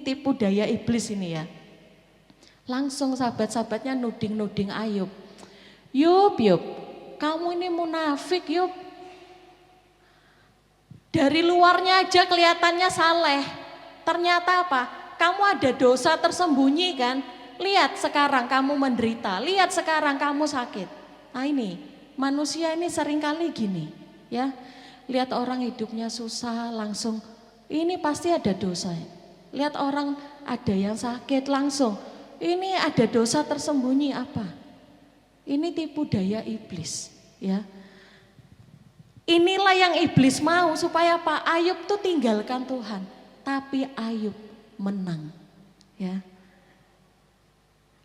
tipu daya iblis ini ya. Langsung sahabat-sahabatnya nuding-nuding Ayub. Yub, kamu ini munafik Yub. Dari luarnya aja kelihatannya saleh. Ternyata apa? Kamu ada dosa tersembunyi kan? Lihat sekarang kamu menderita, lihat sekarang kamu sakit. Nah ini, manusia ini seringkali gini ya. Lihat orang hidupnya susah langsung, ini pasti ada dosa. Lihat orang ada yang sakit langsung, ini ada dosa tersembunyi apa? Ini tipu daya iblis, ya. Inilah yang iblis mau supaya apa? Ayub tuh tinggalkan Tuhan, tapi Ayub menang, ya.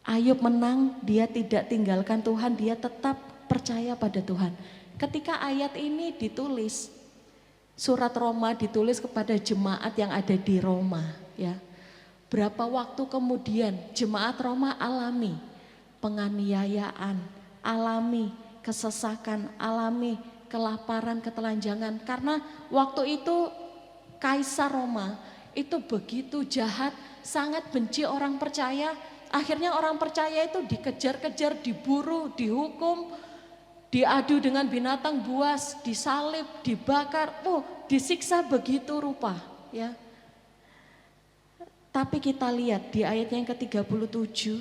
Ayub menang, dia tidak tinggalkan Tuhan, dia tetap percaya pada Tuhan. Ketika ayat ini ditulis, surat Roma ditulis kepada jemaat yang ada di Roma, ya. Berapa waktu kemudian jemaat Roma alami penganiayaan, alami kesesakan, alami kelaparan, ketelanjangan. Karena waktu itu Kaisar Roma itu begitu jahat, sangat benci orang percaya. Akhirnya orang percaya itu dikejar-kejar, diburu, dihukum, diadu dengan binatang buas, disalib, dibakar, disiksa begitu rupa, ya. Tapi kita lihat di ayat yang ke-37.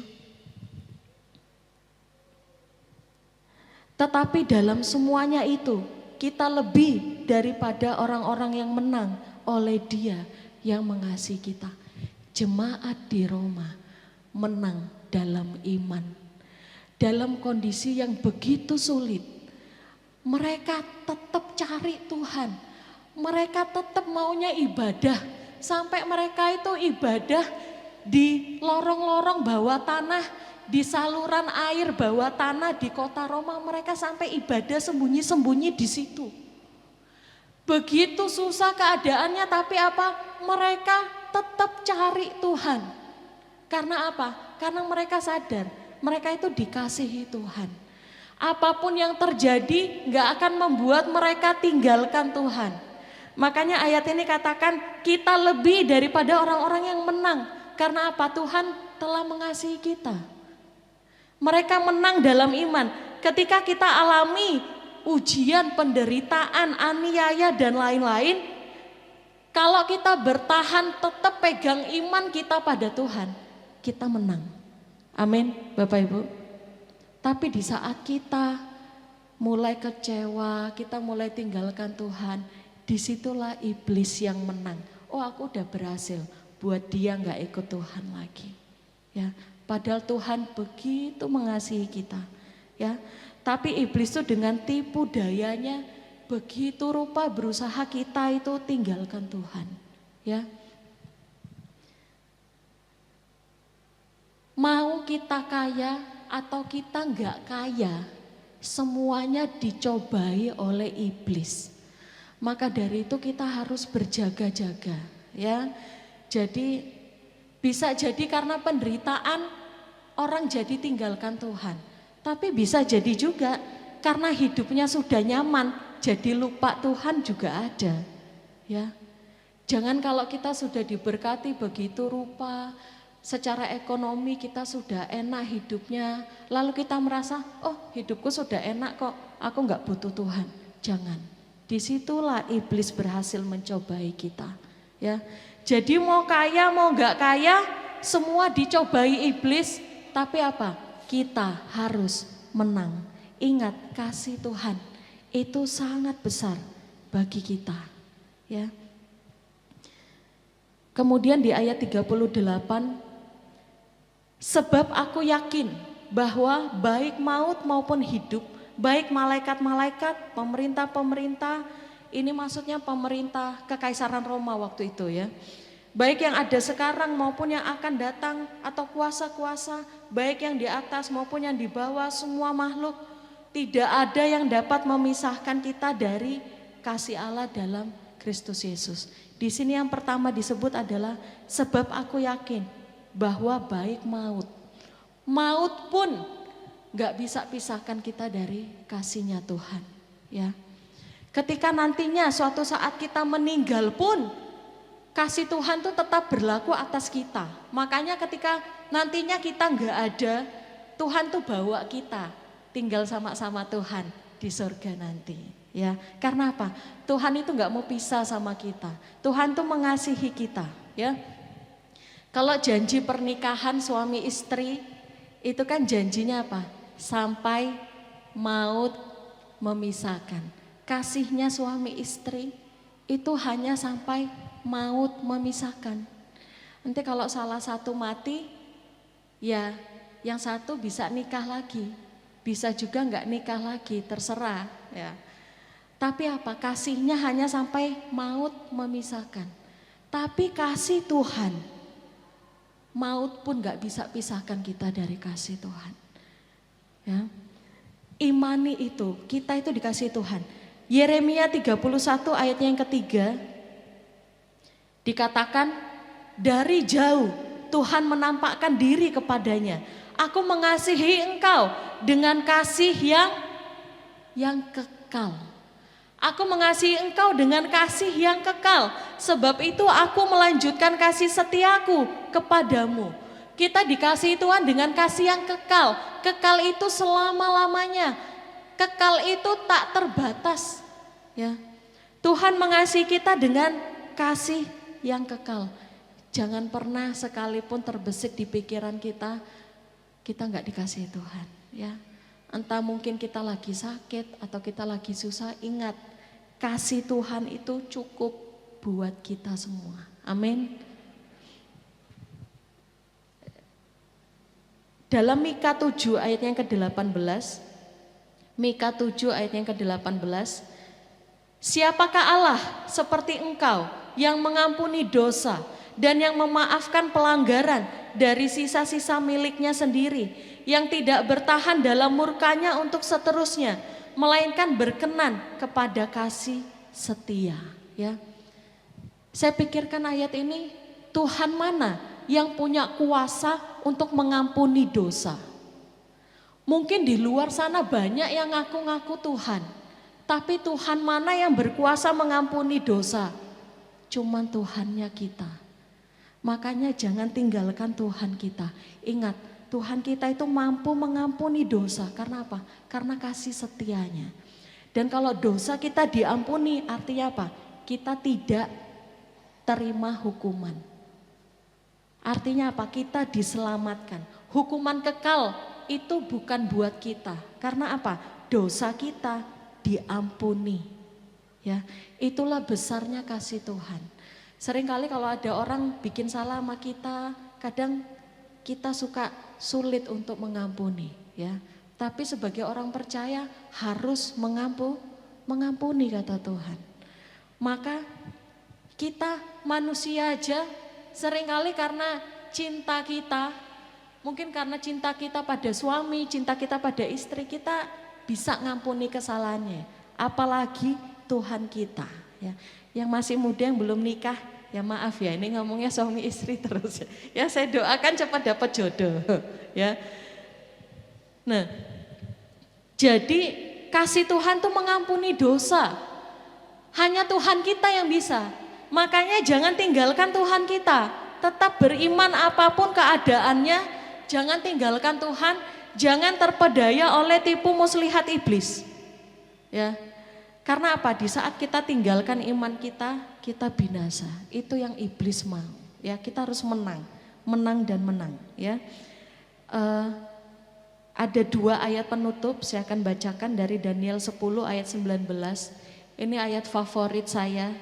Tetapi dalam semuanya itu kita lebih daripada orang-orang yang menang oleh Dia yang mengasihi kita. Jemaat di Roma menang dalam iman. Dalam kondisi yang begitu sulit, mereka tetap cari Tuhan. Mereka tetap maunya ibadah. Sampai mereka itu ibadah di lorong-lorong bawah tanah di saluran air bawah tanah di kota Roma, mereka sampai ibadah sembunyi-sembunyi di situ. Begitu susah keadaannya, tapi apa? Mereka tetap cari Tuhan. Karena apa? Karena mereka sadar, mereka itu dikasihi Tuhan. Apapun yang terjadi gak akan membuat mereka tinggalkan Tuhan. Makanya ayat ini katakan kita lebih daripada orang-orang yang menang. Karena apa? Tuhan telah mengasihi kita. Mereka menang dalam iman. Ketika kita alami ujian, penderitaan, aniaya dan lain-lain, kalau kita bertahan tetap pegang iman kita pada Tuhan, kita menang. Amin, Bapak Ibu. Tapi di saat kita mulai kecewa, kita mulai tinggalkan Tuhan, disitulah iblis yang menang. Oh, aku udah berhasil, buat dia nggak ikut Tuhan lagi. Ya, padahal Tuhan begitu mengasihi kita. Ya, tapi iblis itu dengan tipu dayanya begitu rupa berusaha kita itu tinggalkan Tuhan. Ya, mau kita kaya atau kita nggak kaya, semuanya dicobai oleh iblis. Maka dari itu kita harus berjaga-jaga, ya. Jadi bisa jadi karena penderitaan orang jadi tinggalkan Tuhan. Tapi bisa jadi juga karena hidupnya sudah nyaman, jadi lupa Tuhan juga ada, ya. Jangan kalau kita sudah diberkati begitu rupa, secara ekonomi kita sudah enak hidupnya, lalu kita merasa, oh hidupku sudah enak kok, aku nggak butuh Tuhan. Jangan, disitulah iblis berhasil mencobai kita. Ya, jadi mau kaya mau nggak kaya, semua dicobai iblis. Tapi apa? Kita harus menang. Ingat, kasih Tuhan itu sangat besar bagi kita. Ya. Kemudian di ayat 38, sebab aku yakin bahwa baik maut maupun hidup, baik malaikat-malaikat, pemerintah-pemerintah, ini maksudnya pemerintah Kekaisaran Roma waktu itu ya. Baik yang ada sekarang maupun yang akan datang atau kuasa-kuasa, baik yang di atas maupun yang di bawah, semua makhluk, tidak ada yang dapat memisahkan kita dari kasih Allah dalam Kristus Yesus. Di sini yang pertama disebut adalah sebab aku yakin bahwa baik maut pun gak bisa pisahkan kita dari kasihnya Tuhan. Ya, ketika nantinya suatu saat kita meninggal pun kasih Tuhan itu tetap berlaku atas kita. Makanya ketika nantinya kita gak ada, Tuhan tuh bawa kita tinggal sama-sama Tuhan di surga nanti. Ya, karena apa? Tuhan itu gak mau pisah sama kita. Tuhan tuh mengasihi kita. Ya. Kalau janji pernikahan suami istri itu kan janjinya apa? Sampai maut memisahkan. Kasihnya suami istri itu hanya sampai maut memisahkan. Nanti kalau salah satu mati, ya yang satu bisa nikah lagi, bisa juga nggak nikah lagi, terserah. Ya. Tapi apa? Kasihnya hanya sampai maut memisahkan. Tapi kasih Tuhan, maut pun gak bisa pisahkan kita dari kasih Tuhan. Ya. Imani itu, kita itu dikasih Tuhan. Yeremia 31 ayatnya yang ketiga, dikatakan dari jauh Tuhan menampakkan diri kepadanya. Aku mengasihi engkau dengan kasih yang kekal. Aku mengasihi engkau dengan kasih yang kekal. Sebab itu aku melanjutkan kasih setiaku kepadamu. Kita dikasihi Tuhan dengan kasih yang kekal. Kekal itu selama-lamanya. Kekal itu tak terbatas. Ya. Tuhan mengasihi kita dengan kasih yang kekal. Jangan pernah sekalipun terbesit di pikiran kita nggak dikasihi Tuhan. Ya. Entah mungkin kita lagi sakit atau kita lagi susah, ingat. Kasih Tuhan itu cukup buat kita semua. Amin. Dalam Mika 7 ayat yang ke-18, Mika 7 ayat yang ke-18, siapakah Allah seperti engkau yang mengampuni dosa dan yang memaafkan pelanggaran dari sisa-sisa miliknya sendiri, yang tidak bertahan dalam murkanya untuk seterusnya, melainkan berkenan kepada kasih setia. Ya, saya pikirkan ayat ini, Tuhan mana yang punya kuasa untuk mengampuni dosa? Mungkin di luar sana banyak yang ngaku-ngaku Tuhan, tapi Tuhan mana yang berkuasa mengampuni dosa? Cuman Tuhannya kita. Makanya jangan tinggalkan Tuhan kita. Ingat, Tuhan kita itu mampu mengampuni dosa. Karena apa? Karena kasih setianya. Dan kalau dosa kita diampuni, artinya apa? Kita tidak terima hukuman. Artinya apa? Kita diselamatkan. Hukuman kekal itu bukan buat kita. Karena apa? Dosa kita diampuni. Ya, itulah besarnya kasih Tuhan. Seringkali kalau ada orang bikin salah sama kita, kadang kita suka sulit untuk mengampuni, ya. Tapi sebagai orang percaya harus mengampuni kata Tuhan. Maka kita manusia aja seringkali karena cinta kita, mungkin karena cinta kita pada suami, cinta kita pada istri, kita bisa ngampuni kesalahannya. Apalagi Tuhan kita, ya. Yang masih muda yang belum nikah, ya maaf ya, ini ngomongnya suami istri terus ya. Ya saya doakan cepat dapat jodoh, ya. Nah, jadi kasih Tuhan tuh mengampuni dosa. Hanya Tuhan kita yang bisa. Makanya jangan tinggalkan Tuhan kita. Tetap beriman apapun keadaannya. Jangan tinggalkan Tuhan. Jangan terpedaya oleh tipu muslihat iblis. Ya. Karena apa? Di saat kita tinggalkan iman kita, kita binasa. Itu yang iblis mau. Ya, kita harus menang dan menang. Ya, ada 2 ayat penutup. Saya akan bacakan dari Daniel 10 ayat 19. Ini ayat favorit saya.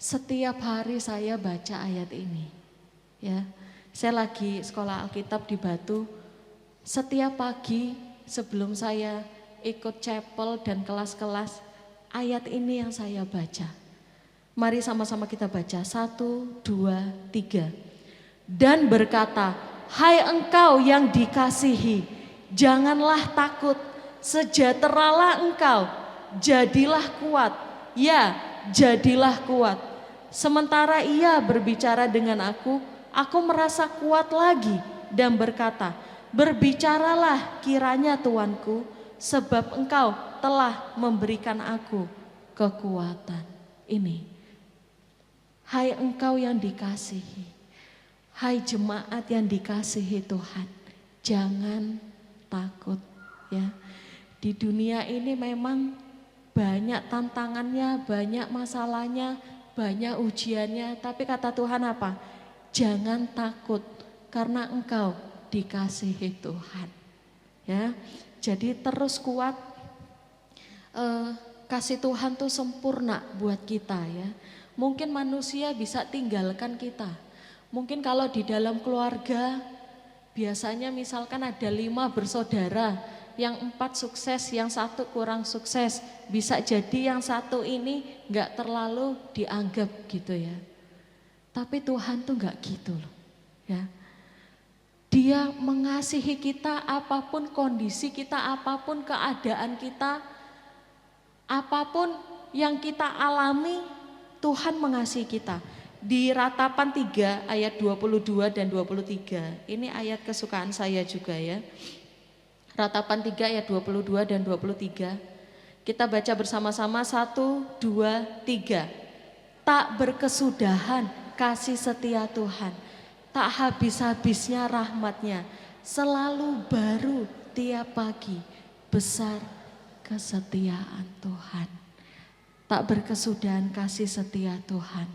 Setiap hari saya baca ayat ini. Ya, saya lagi sekolah Alkitab di Batu. Setiap pagi sebelum saya ikut chapel dan kelas-kelas, ayat ini yang saya baca. Mari sama-sama kita baca. 1, 2, 3. Dan berkata, hai engkau yang dikasihi, janganlah takut, sejahteralah engkau, jadilah kuat. Ya, jadilah kuat. Sementara ia berbicara dengan aku merasa kuat lagi dan berkata, berbicaralah kiranya Tuanku, sebab engkau telah memberikan aku kekuatan. Ini, hai engkau yang dikasihi, hai jemaat yang dikasihi Tuhan, jangan takut ya. Di dunia ini memang banyak tantangannya, banyak masalahnya, banyak ujiannya, tapi kata Tuhan apa? Jangan takut karena engkau dikasihi Tuhan. Ya. Jadi terus kuat, kasih Tuhan tuh sempurna buat kita ya. Mungkin manusia bisa tinggalkan kita. Mungkin kalau di dalam keluarga, biasanya misalkan ada 5 bersaudara, yang 4 sukses, yang 1 kurang sukses. Bisa jadi yang 1 ini gak terlalu dianggap gitu ya. Tapi Tuhan tuh gak gitu loh ya. Dia mengasihi kita apapun kondisi kita, apapun keadaan kita, apapun yang kita alami, Tuhan mengasihi kita. Di Ratapan 3 ayat 22 dan 23, ini ayat kesukaan saya juga ya. Ratapan 3 ayat 22 dan 23, kita baca bersama-sama 1, 2, 3. Tak berkesudahan kasih setia Tuhan, tak habis-habisnya rahmatnya, selalu baru tiap pagi, besar kesetiaan Tuhan. Tak berkesudahan kasih setia Tuhan.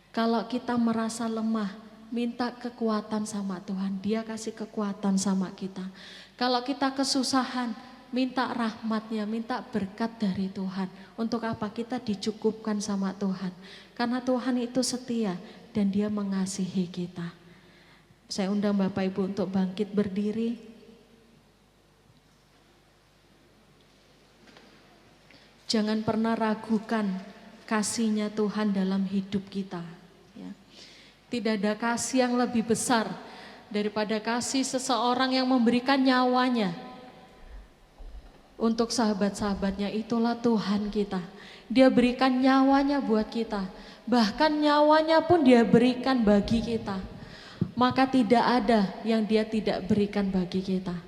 Kalau kita merasa lemah, minta kekuatan sama Tuhan, Dia kasih kekuatan sama kita. Kalau kita kesusahan, minta rahmatnya, minta berkat dari Tuhan. Untuk apa? Kita dicukupkan sama Tuhan. Karena Tuhan itu setia dan Dia mengasihi kita. Saya undang Bapak Ibu untuk bangkit berdiri. Jangan pernah ragukan kasih-Nya Tuhan dalam hidup kita. Ya. Tidak ada kasih yang lebih besar daripada kasih seseorang yang memberikan nyawanya untuk sahabat-sahabatnya. Itulah Tuhan kita. Dia berikan nyawanya buat kita. Bahkan nyawanya pun dia berikan bagi kita. Maka tidak ada yang dia tidak berikan bagi kita.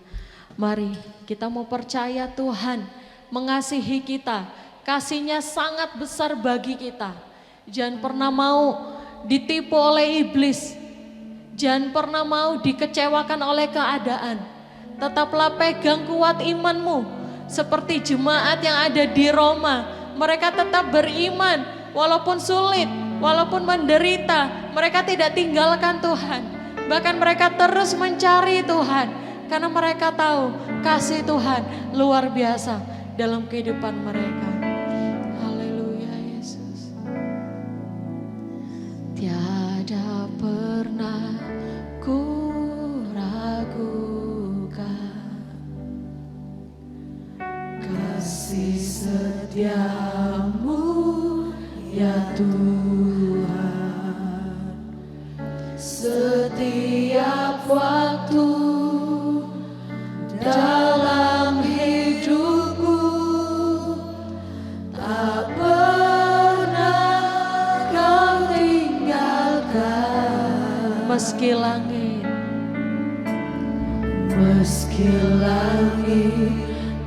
Mari kita mau percaya Tuhan mengasihi kita. Kasihnya sangat besar bagi kita. Jangan pernah mau ditipu oleh iblis. Jangan pernah mau dikecewakan oleh keadaan. Tetaplah pegang kuat imanmu. Seperti jemaat yang ada di Roma. Mereka tetap beriman walaupun sulit, walaupun menderita. Mereka tidak tinggalkan Tuhan. Bahkan mereka terus mencari Tuhan. Karena mereka tahu kasih Tuhan luar biasa dalam kehidupan mereka. Haleluya Yesus. Tiada pernah ku ragukan kasih setiamu ya Tuhan. Setiap waktu dalam hidupku tak pernah kau tinggalkan. Meski langit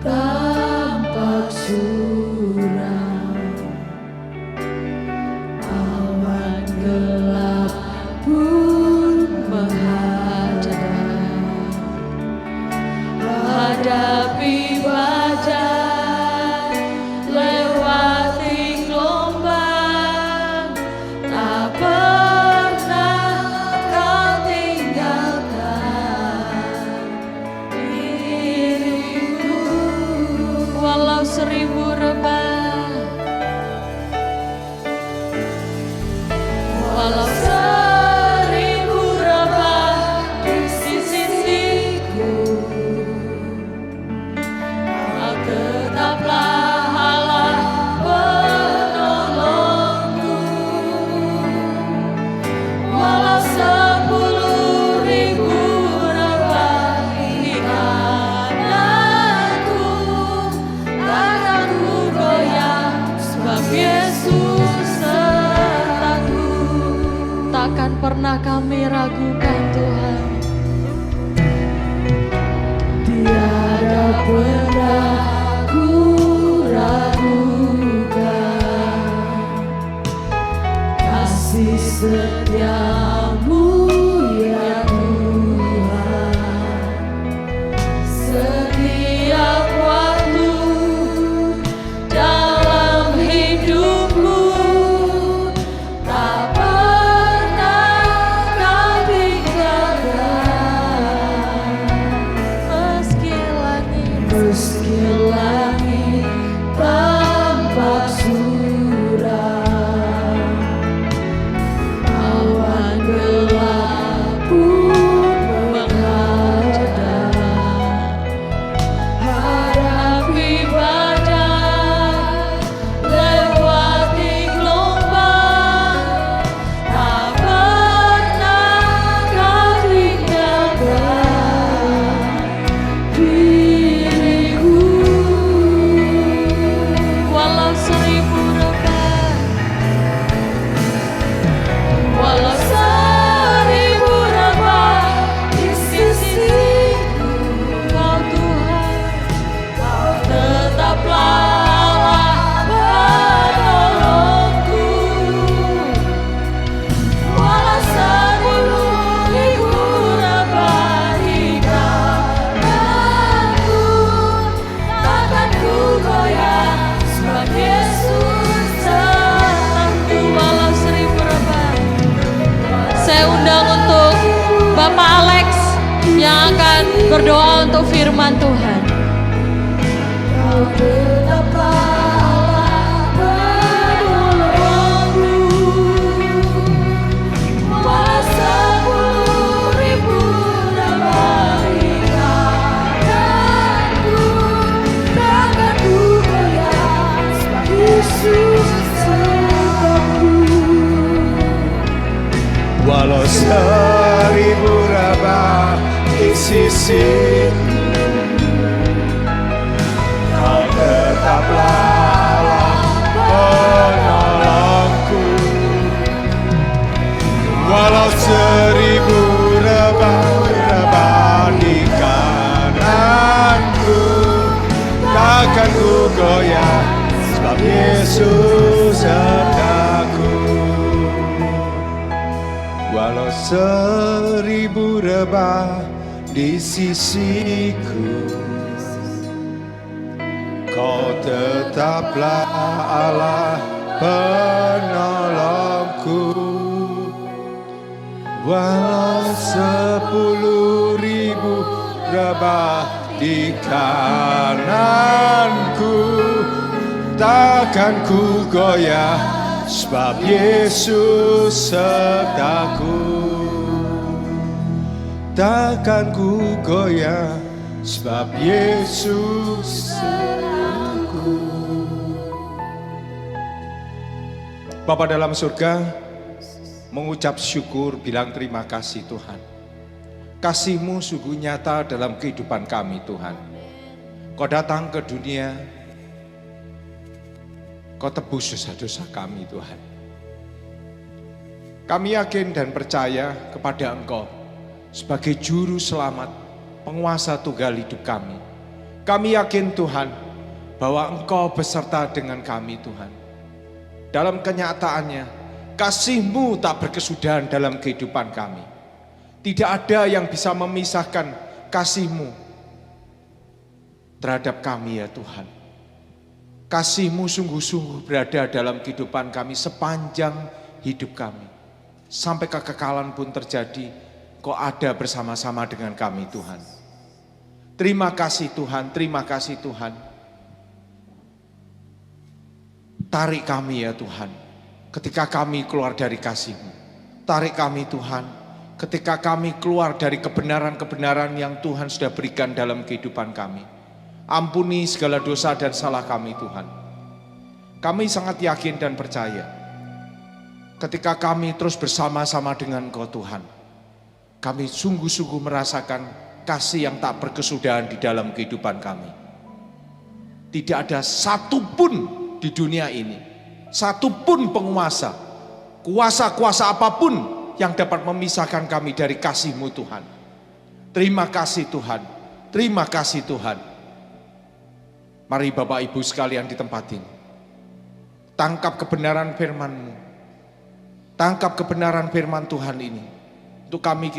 tampak suram, awan gelap pun menghadap. Hadapi badai, lewati gelombang, tak pernah kau tinggalkan diriku. Walau 1000 rebah, walau 1000 rebah di sisiku, tetaplah Allah penolongku. Walau 10.000 rebah di kananku, takkan ku goyah, sebab Yesus sertaku. Takkan pernah kami ragukan Tuhan. Tiada pernah ku ragukan kasih setiamu ya Tuhan. Setiap waktu dalam hidupku tak pernah kau tinggalkan. Meski langit tampak suram, awan gelap pun menghadap. Hadapi badai, lewati gelombang, tak pernah kau tinggalkan diriku. Walau 1000 rebah, walau 1000 rebah di sisiku, Kau Tuhan, Kau tetaplah Allah penolongku. Walau 10.000 rebah di kananku, takkan ku goyah, sebab Yesus sertaku. Walau 1000 rebah. Saya undang untuk Bapak Alex yang akan berdoa untuk firman Tuhan. Kau tetaplah Allah penolongku. Walau 10.000 rebah di kananku, takkan ku goyah, sebab Yesus sertaku. walau 1000 rebah di sisi, Kau tetaplah penolongku. Walau 1000 rebah di kananku, takkan ku goyah, sebab Yesus sertaku. Walau 1000 rebah di sisiku, Kau tetaplah Allah penolongku. Walau 10.000 rebah di kananku, takkan ku goyah, sebab Yesus sertaku. Takkan ku goyah, sebab Yesus sertaku. Bapa dalam surga, mengucap syukur, bilang terima kasih Tuhan. Kasih-Mu sungguh nyata dalam kehidupan kami Tuhan. Kau datang ke dunia, Kau tebus dosa-dosa kami Tuhan. Kami yakin dan percaya kepada Engkau sebagai juru selamat, penguasa tunggal hidup kami. Kami yakin Tuhan bahwa Engkau beserta dengan kami Tuhan. Dalam kenyataannya, kasih-Mu tak berkesudahan dalam kehidupan kami. Tidak ada yang bisa memisahkan kasih-Mu terhadap kami ya Tuhan. Kasih-Mu sungguh-sungguh berada dalam kehidupan kami sepanjang hidup kami. Sampai kekekalan pun terjadi, Kau ada bersama-sama dengan kami Tuhan. Terima kasih Tuhan, terima kasih Tuhan. Tarik kami ya Tuhan, ketika kami keluar dari kasih-Mu. Tarik kami Tuhan, ketika kami keluar dari kebenaran-kebenaran yang Tuhan sudah berikan dalam kehidupan kami. Ampuni segala dosa dan salah kami Tuhan. Kami sangat yakin dan percaya, ketika kami terus bersama-sama dengan Engkau Tuhan, kami sungguh-sungguh merasakan kasih yang tak berkesudahan di dalam kehidupan kami. Tidak ada satupun di dunia ini, satupun penguasa, kuasa-kuasa apapun yang dapat memisahkan kami dari kasih-Mu Tuhan. Terima kasih Tuhan, terima kasih Tuhan. Mari Bapak Ibu sekalian di tempat ini, tangkap kebenaran firman-Mu, tangkap kebenaran firman Tuhan ini, untuk kami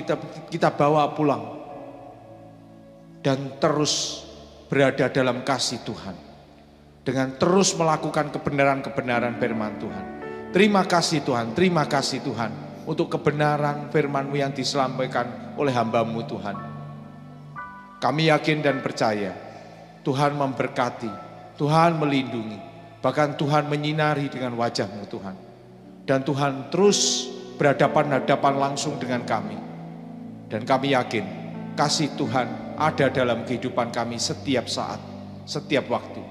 kita bawa pulang, dan terus berada dalam kasih Tuhan, dengan terus melakukan kebenaran-kebenaran firman Tuhan. Terima kasih Tuhan, terima kasih Tuhan, untuk kebenaran firman-Mu yang disampaikan oleh hamba-Mu Tuhan. Kami yakin dan percaya, Tuhan memberkati, Tuhan melindungi, bahkan Tuhan menyinari dengan wajah-Mu Tuhan. Dan Tuhan terus berhadapan-hadapan langsung dengan kami. Dan kami yakin kasih Tuhan ada dalam kehidupan kami setiap saat, setiap waktu.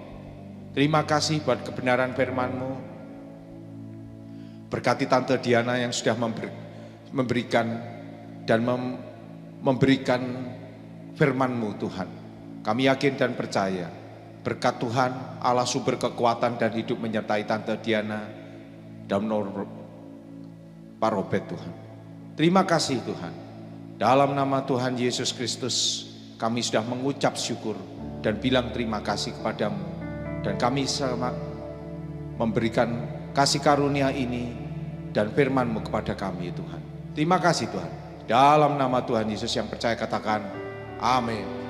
Terima kasih buat kebenaran firman-Mu. Berkati Tante Diana yang sudah memberikan dan memberikan firman-Mu Tuhan. Kami yakin dan percaya berkat Tuhan Allah sumber kekuatan dan hidup menyertai Tante Diana dan Pak Robert Tuhan. Terima kasih Tuhan. Dalam nama Tuhan Yesus Kristus kami sudah mengucap syukur dan bilang terima kasih kepadamu. Dan kami sama memberikan kasih karunia ini dan firman-Mu kepada kami Tuhan. Terima kasih Tuhan. Dalam nama Tuhan Yesus yang percaya katakan amin.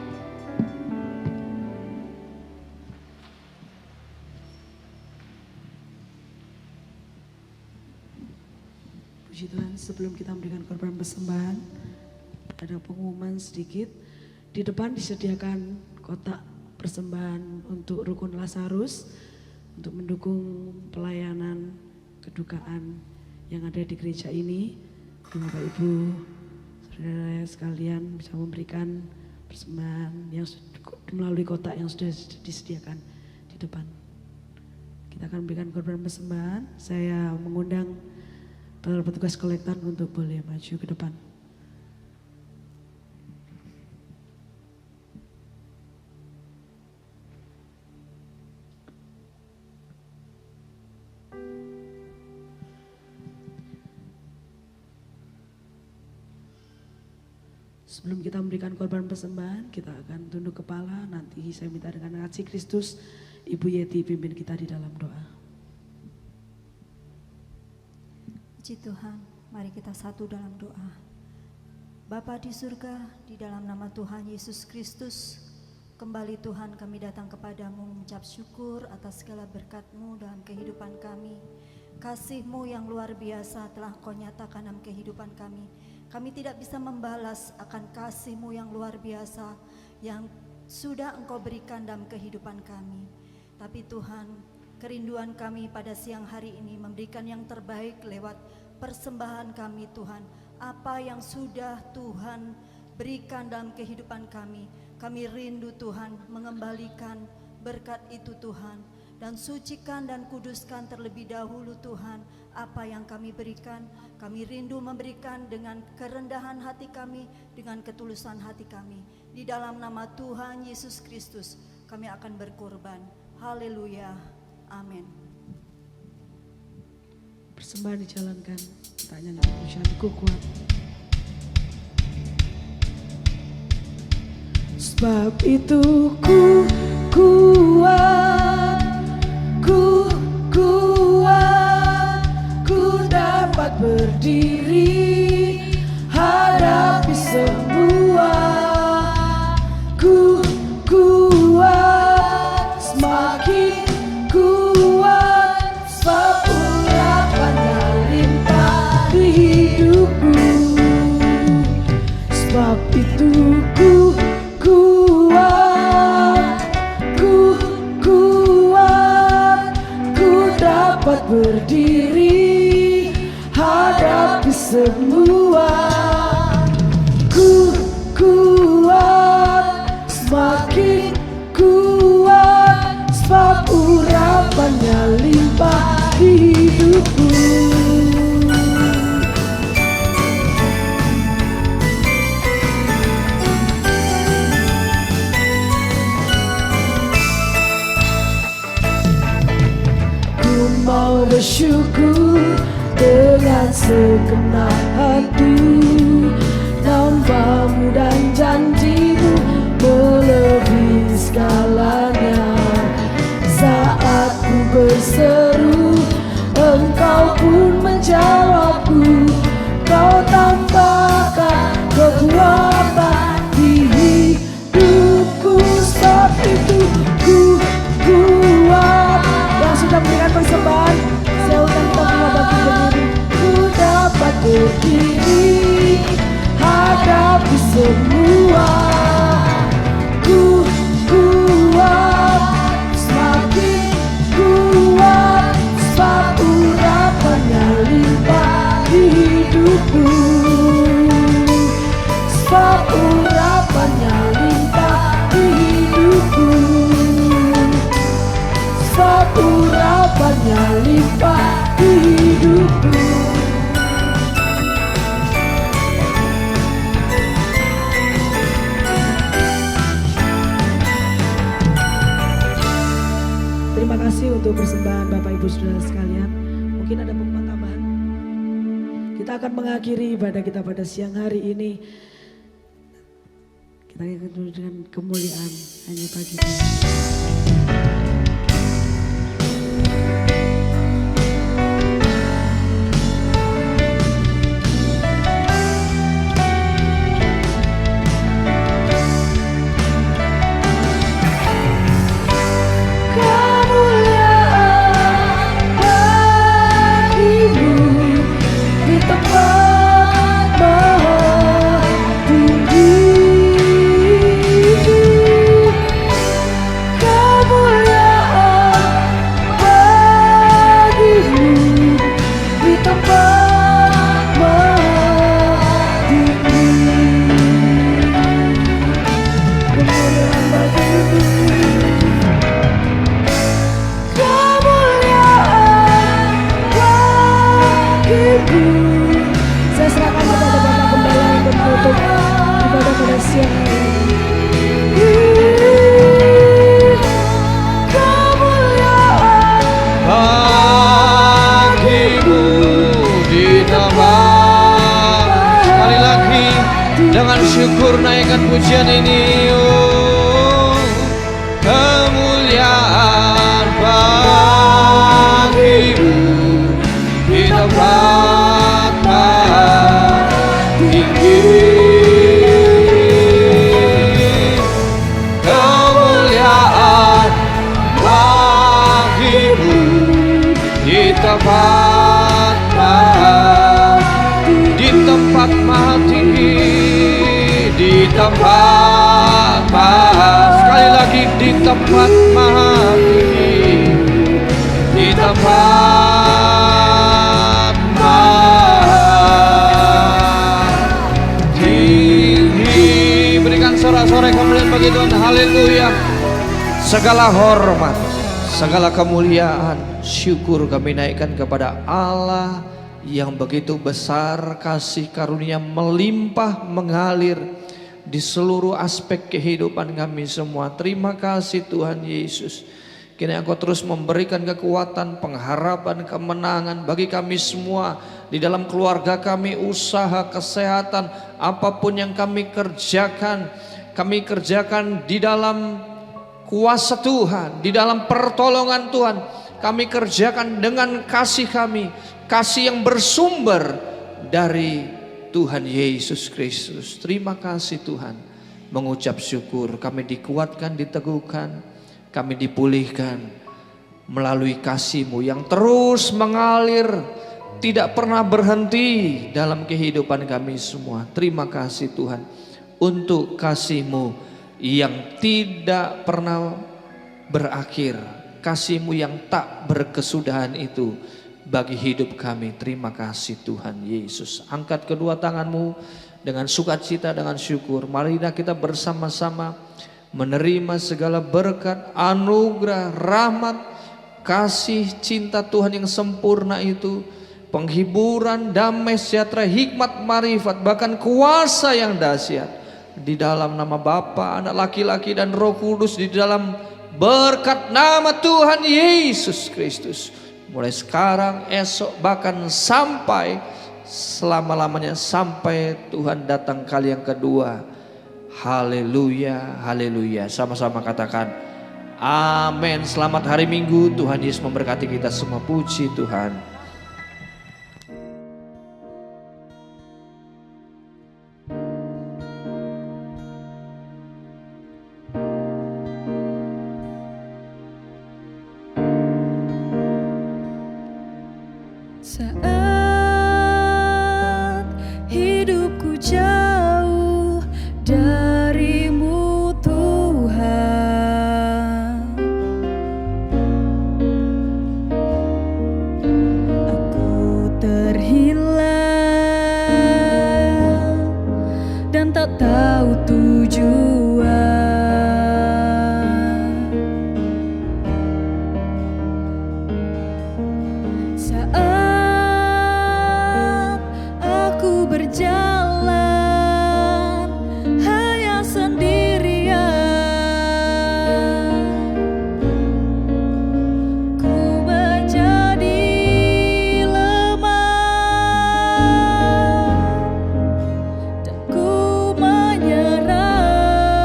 Puji Tuhan, sebelum kita memberikan korban persembahan, ada pengumuman sedikit. Di depan disediakan kotak persembahan untuk Rukun Lazarus, untuk mendukung pelayanan kedukaan yang ada di gereja ini. Bapak Ibu, saudara sekalian bisa memberikan persembahan yang melalui kotak yang sudah disediakan di depan. Kita akan memberikan korban persembahan. Saya mengundang Para petugas kolektor untuk boleh maju ke depan. Sebelum kita memberikan korban persembahan, kita akan tunduk kepala. Nanti saya minta dengan kasih Kristus, Ibu Yeti pimpin kita di dalam doa. Puji Tuhan, mari kita satu dalam doa. Bapa di surga, di dalam nama Tuhan Yesus Kristus, kembali Tuhan kami datang kepadamu mengucap syukur atas segala berkat-Mu dalam kehidupan kami. Kasih-Mu yang luar biasa telah Kau nyatakan dalam kehidupan kami. Kami tidak bisa membalas akan kasih-Mu yang luar biasa yang sudah Engkau berikan dalam kehidupan kami. Tapi Tuhan, kerinduan kami pada siang hari ini memberikan yang terbaik lewat persembahan kami Tuhan. Apa yang sudah Tuhan berikan dalam kehidupan kami, kami rindu Tuhan mengembalikan berkat itu Tuhan. Dan sucikan dan kuduskan terlebih dahulu Tuhan apa yang kami berikan. Kami rindu memberikan dengan kerendahan hati kami, dengan ketulusan hati kami. Di dalam nama Tuhan Yesus Kristus kami akan berkorban. Haleluya. Amin. Persembahan dijalankan, kita nyanyi pujianku kuat. Sebab itu ku kuat, ku kuat, ku dapat berdiri hadapi semua. Ku kuat, semakin kuat, sebab urapannya limpah di hidupku. Sebab itu ku kuat, ku kuat, ku dapat berdiri hadapi semua. Ku kuat, semakin kuat, sebab urapannya limpah di hidupku. Ku mau bersyukur dengan segenap hati, namamu dan janjimu melebihi segalanya. Saat ku berseru, Engkau pun menjawabku. Kau tambahkan kekuatan di hidupku. Sebab itu ku kuat. Yang sudah memberikan persembahan, saya ulang kita semua bagi berdiri. Ku dapat berdiri hadapi semua. Ku kuat, semakin kuat, sebab urapannya limpah di hidupku. Sebab urapannya limpah di hidupku. Sebab urapannya limpah di hidupku. Terima kasih untuk persembahan Bapak Ibu Saudara sekalian. Mungkin ada pengumuman tambahan. Kita akan mengakhiri ibadah kita pada siang hari ini. Kita akan dengan kemuliaan hanya bagi Tuhan. siang hari ini. Bagimu ditambah. Sekali lagi dengan syukur naikkan pujian ini. Oh, kemuliaan bagimu di tempat tinggi. Kemuliaan bagimu di tempat maha tinggi, di tempat sekali lagi di tempat maha tinggi, di tempat maha tinggi. Berikan sorak-sorai kemuliaan bagi Tuhan. Haleluya. Segala hormat, segala kemuliaan, syukur kami naikkan kepada Allah yang begitu besar kasih karunia melimpah mengalir di seluruh aspek kehidupan kami semua. Terima kasih Tuhan Yesus. Kini Engkau terus memberikan kekuatan, pengharapan, kemenangan bagi kami semua di dalam keluarga kami, usaha, kesehatan, apapun yang kami kerjakan di dalam kuasa Tuhan, di dalam pertolongan Tuhan. Kami kerjakan dengan kasih kami, kasih yang bersumber dari Tuhan Yesus Kristus. Terima kasih Tuhan. Mengucap syukur kami dikuatkan, diteguhkan, kami dipulihkan melalui kasih-Mu yang terus mengalir, tidak pernah berhenti dalam kehidupan kami semua. Terima kasih Tuhan untuk kasih-Mu yang tidak pernah berakhir, kasih-Mu yang tak berkesudahan itu bagi hidup kami. Terima kasih Tuhan Yesus. Angkat kedua tanganmu dengan sukacita, dengan syukur. Mari kita bersama-sama menerima segala berkat, anugerah, rahmat, kasih, cinta Tuhan yang sempurna itu, penghiburan, damai, sejahtera, hikmat, marifat, bahkan kuasa yang dahsyat di dalam nama Bapa, Anak laki-laki dan Roh Kudus, di dalam berkat nama Tuhan Yesus Kristus. Mulai sekarang, esok, bahkan sampai selama-lamanya, sampai Tuhan datang kali yang kedua. Haleluya, haleluya. Sama-sama katakan amin. Selamat hari Minggu. Tuhan Yesus memberkati kita semua. Puji Tuhan. Saat hidupku jauh dari-Mu Tuhan, aku terhilang dan tak tahu tujuan. Berjalan hanya sendirian, ku menjadi lemah dan ku menyerah.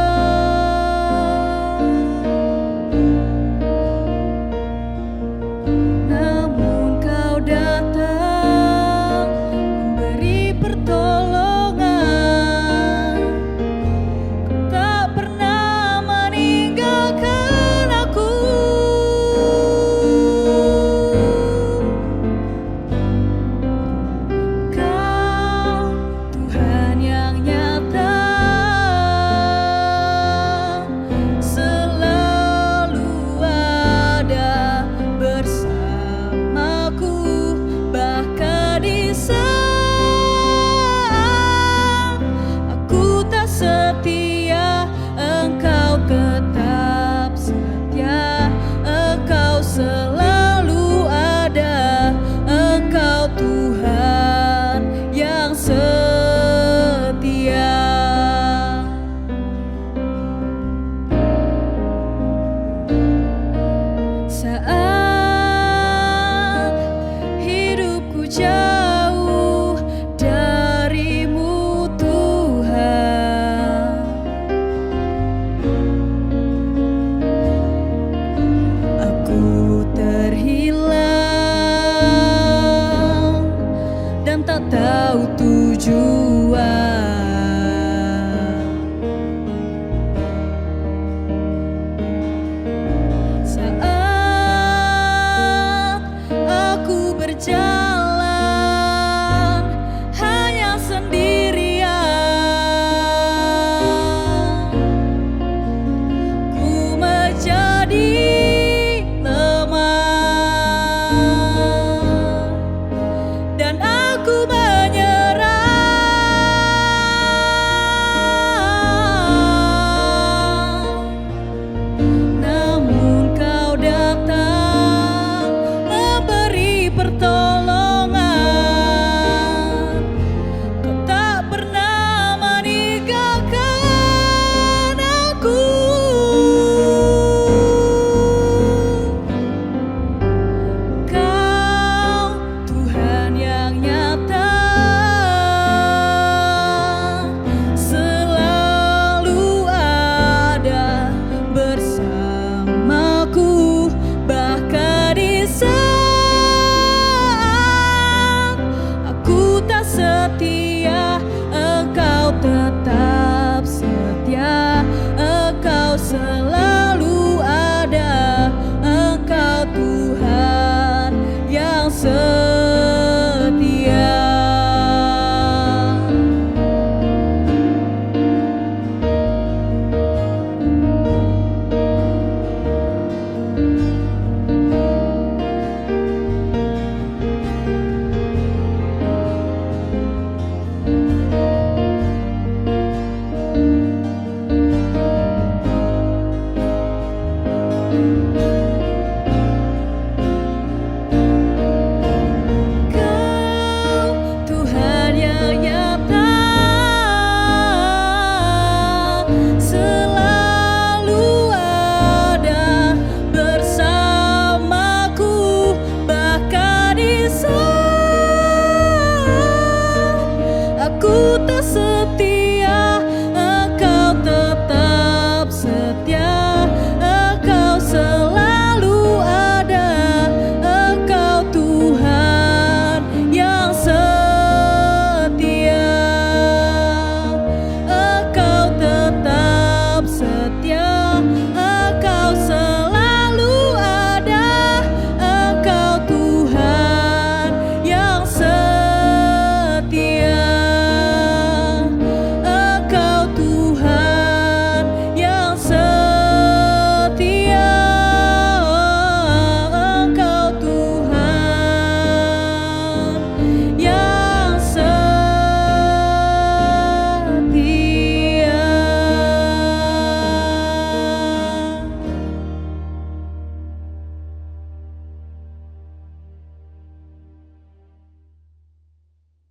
tahu tujuan. Saat aku berjalan hanya sendirian, ku menjadi lemah dan aku menyerah. Namun kau datang memberi pertolongan. Kau tak pernah meninggalkan aku. Kau Tuhan yang nyata, selalu ada bersamaku, bahkan di saat aku tak setia, Engkau tetap setia. Engkau selalu ada, Engkau Tuhan yang setia. Kau Tuhan yang nyata, selalu ada bersamaku, bahkan di saat aku